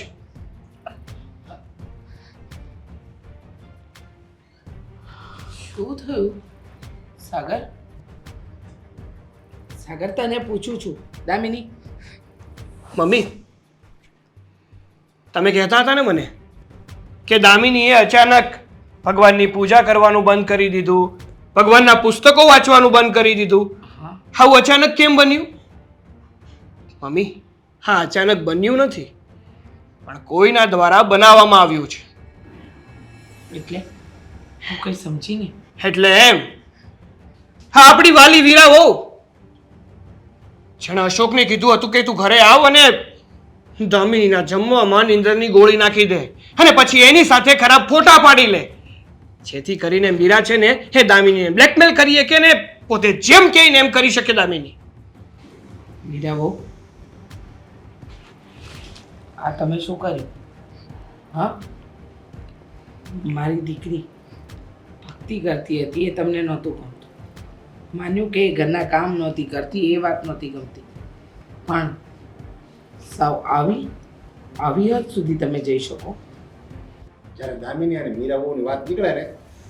S4: શું થયું સાગર? સાગર, તને પૂછું છું. દામિની,
S5: મમ્મી, તમે કહેતા હતા ને મને કે દામિનીએ અચાનક ભગવાનની પૂજા કરવાનું બંધ કરી દીધું, ભગવાનના પુસ્તકો વાંચવાનું બંધ કરી દીધું. આવું અચાનક કેમ બન્યું? મમ્મી, હા, અચાનક બન્યું નથી, પણ કોઈના દ્વારા બનાવવામાં આવ્યું છે.
S4: એટલે હું કઈ સમજી નહીં.
S5: એટલે એમ, હા, આપણી વાલી વીરા વહુ જેણે અશોકને કીધું હતું કે તું ઘરે આવ અને દામિનીના જમવામાં નીંદરની ગોળી નાખી દે અને પછી એની સાથે ખરાબ ફોટા પાડી લે, જેથી કરીને મીરા છે ને એ દામિનીને બ્લેકમેલ કરીએ કે ને પોતે જેમ કહીને એમ કરી શકે દામિની.
S4: મીરા બહુ, આ તમે શું કર્યું? હા, મારી દીકરી ભક્તિ કરતી હતી, એ તમને નહોતું ગમતું. માન્યું કે એ ઘરના કામ નહોતી કરતી, એ વાત નહોતી ગમતી, પણ સાવ આવી હદ સુધી તમે જઈ શકો?
S3: જ્યારે દામિની અને મીરા બહુની વાત નીકળે ને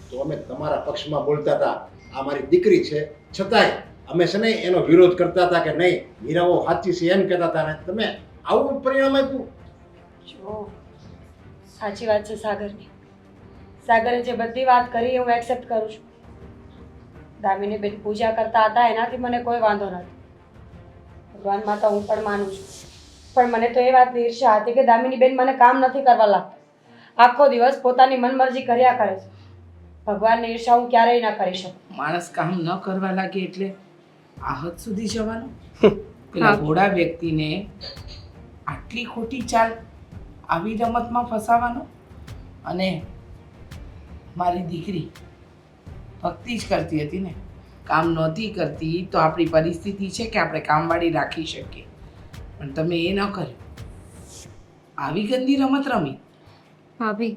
S3: તો અમે તમારા પક્ષમાં બોલતા હતા. આ મારી દીકરી છે છતાંય અમે છે ને એનો વિરોધ કરતા હતા કે નહીં, મીરા બહુ સાચી છે એમ કહેતા હતા. ને તમે આવું પરિણામ આપ્યું.
S1: જો સાચી વાત છે સાગરની. સાગરે જે બધી વાત કરી હું એક્સેપ્ટ કરું છું. દામિનીબેન પૂજા કરતા હતા એનાથી મને કોઈ વાંધો નથી. ભગવાનમાં તો હું પણ માનું છું, પણ મને તો એ વાતની ઈર્ષ્યા હતી કે દામિનીબેન મને કામ નથી કરવા લાગતા. આખો દિવસ પોતાની મનમરજી કર્યા કરે છે. ભગવાનની ઈર્ષ્યા હું ક્યારેય ના કરી શકું.
S4: માણસ કામ ન કરવા લાગે એટલે આ હદ સુધી જવાનું? પેલા ઘોડા વ્યક્તિને આટલી ખોટી ચાલ, આવી રમતમાં ફસાવાનો? અને મારી દીકરી ભક્તિ જ કરતી હતી ને, કામ નહોતી કરતી તો આપણી પરિસ્થિતિ છે કે આપણે કામવાળી રાખી શકીએ, પણ તમે એ ન કર્યું. આવી ગંદી રમત રમી?
S2: ભાભી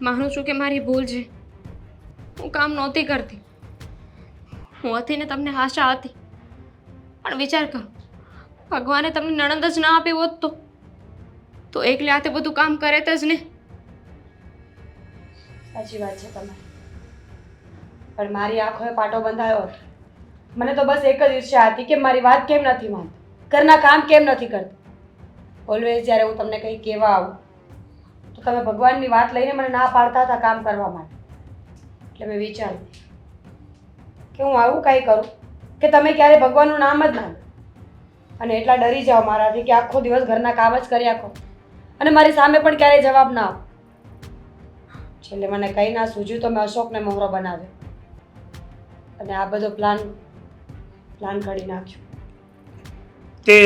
S2: માનું છું કે મારી ભૂલ છે. હું કામ નહોતી કરતી. હું હતી ને તમને આશા હતી. પણ વિચાર કરો, ભગવાને તમને નણંદ જ ના આપી હોત તો એકલે હાથે બધું કામ કરે જ ને.
S1: સાચી વાત છે તમારી, પણ મારી આંખોએ પાટો બંધાયો હતો. મને તો બસ એક જ ઈર્ષ્યા હતી કે મારી વાત કેમ નથી માનતી, ઘરના કામ કેમ નથી કરતી. ઓલવેઝ જ્યારે હું તમને કંઈ કહેવા આવું તો તમે ભગવાનની વાત લઈને મને ના પાડતા હતા કામ કરવા માટે. એટલે મેં વિચાર્યું કે હું આવું કાંઈ કરું કે તમે ક્યારે ભગવાનનું નામ જ ના લો અને એટલા ડરી જાઓ મારાથી કે આખો દિવસ ઘરના કામ જ કર્યા કરો અને મારી સામે પણ ક્યારેય જવાબ ના આપો. છેલ્લે મને કંઈ ના સૂઝ્યું તો મેં અશોકને મોહરો બનાવ્યો અને આ બધો પ્લાન ઘડી નાખ્યો.
S5: તે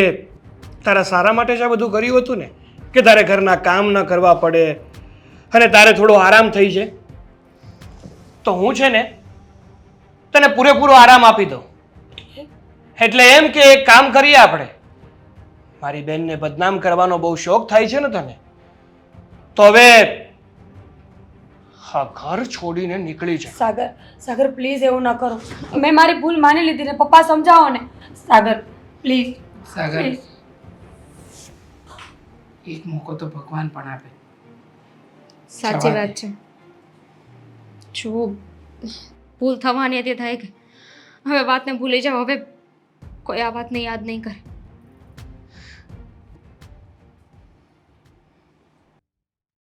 S5: તારા સારા માટે જ આ બધું કર્યું હતું ને, કે તારે ઘરના કામ ન કરવા પડે અને તારે થોડો આરામ થઈ જાય. તો હું છે ને તને પૂરેપૂરો આરામ આપી દઉં. એટલે એમ કે એક કામ કરીએ આપણે. મારી બેનને બદનામ કરવાનો બહુ શોખ થાય છે ને તને, તો હવે હા ઘર છોડીને નીકળી જા.
S1: સાગર પ્લીઝ એવું ન કરો. મેં મારી ભૂલ માની લીધી ને. પપ્પા સમજાવો ને. સાગર પ્લીઝ.
S4: સાગર, એક મોકો તો ભગવાન પણ આપે.
S2: સાચી વાત છે. જો ભૂલ થવાની હતી થઈ ગઈ. હવે વાતને ભૂલી જાઓ. હવે કોઈ આ વાતને યાદ નહીં કરે.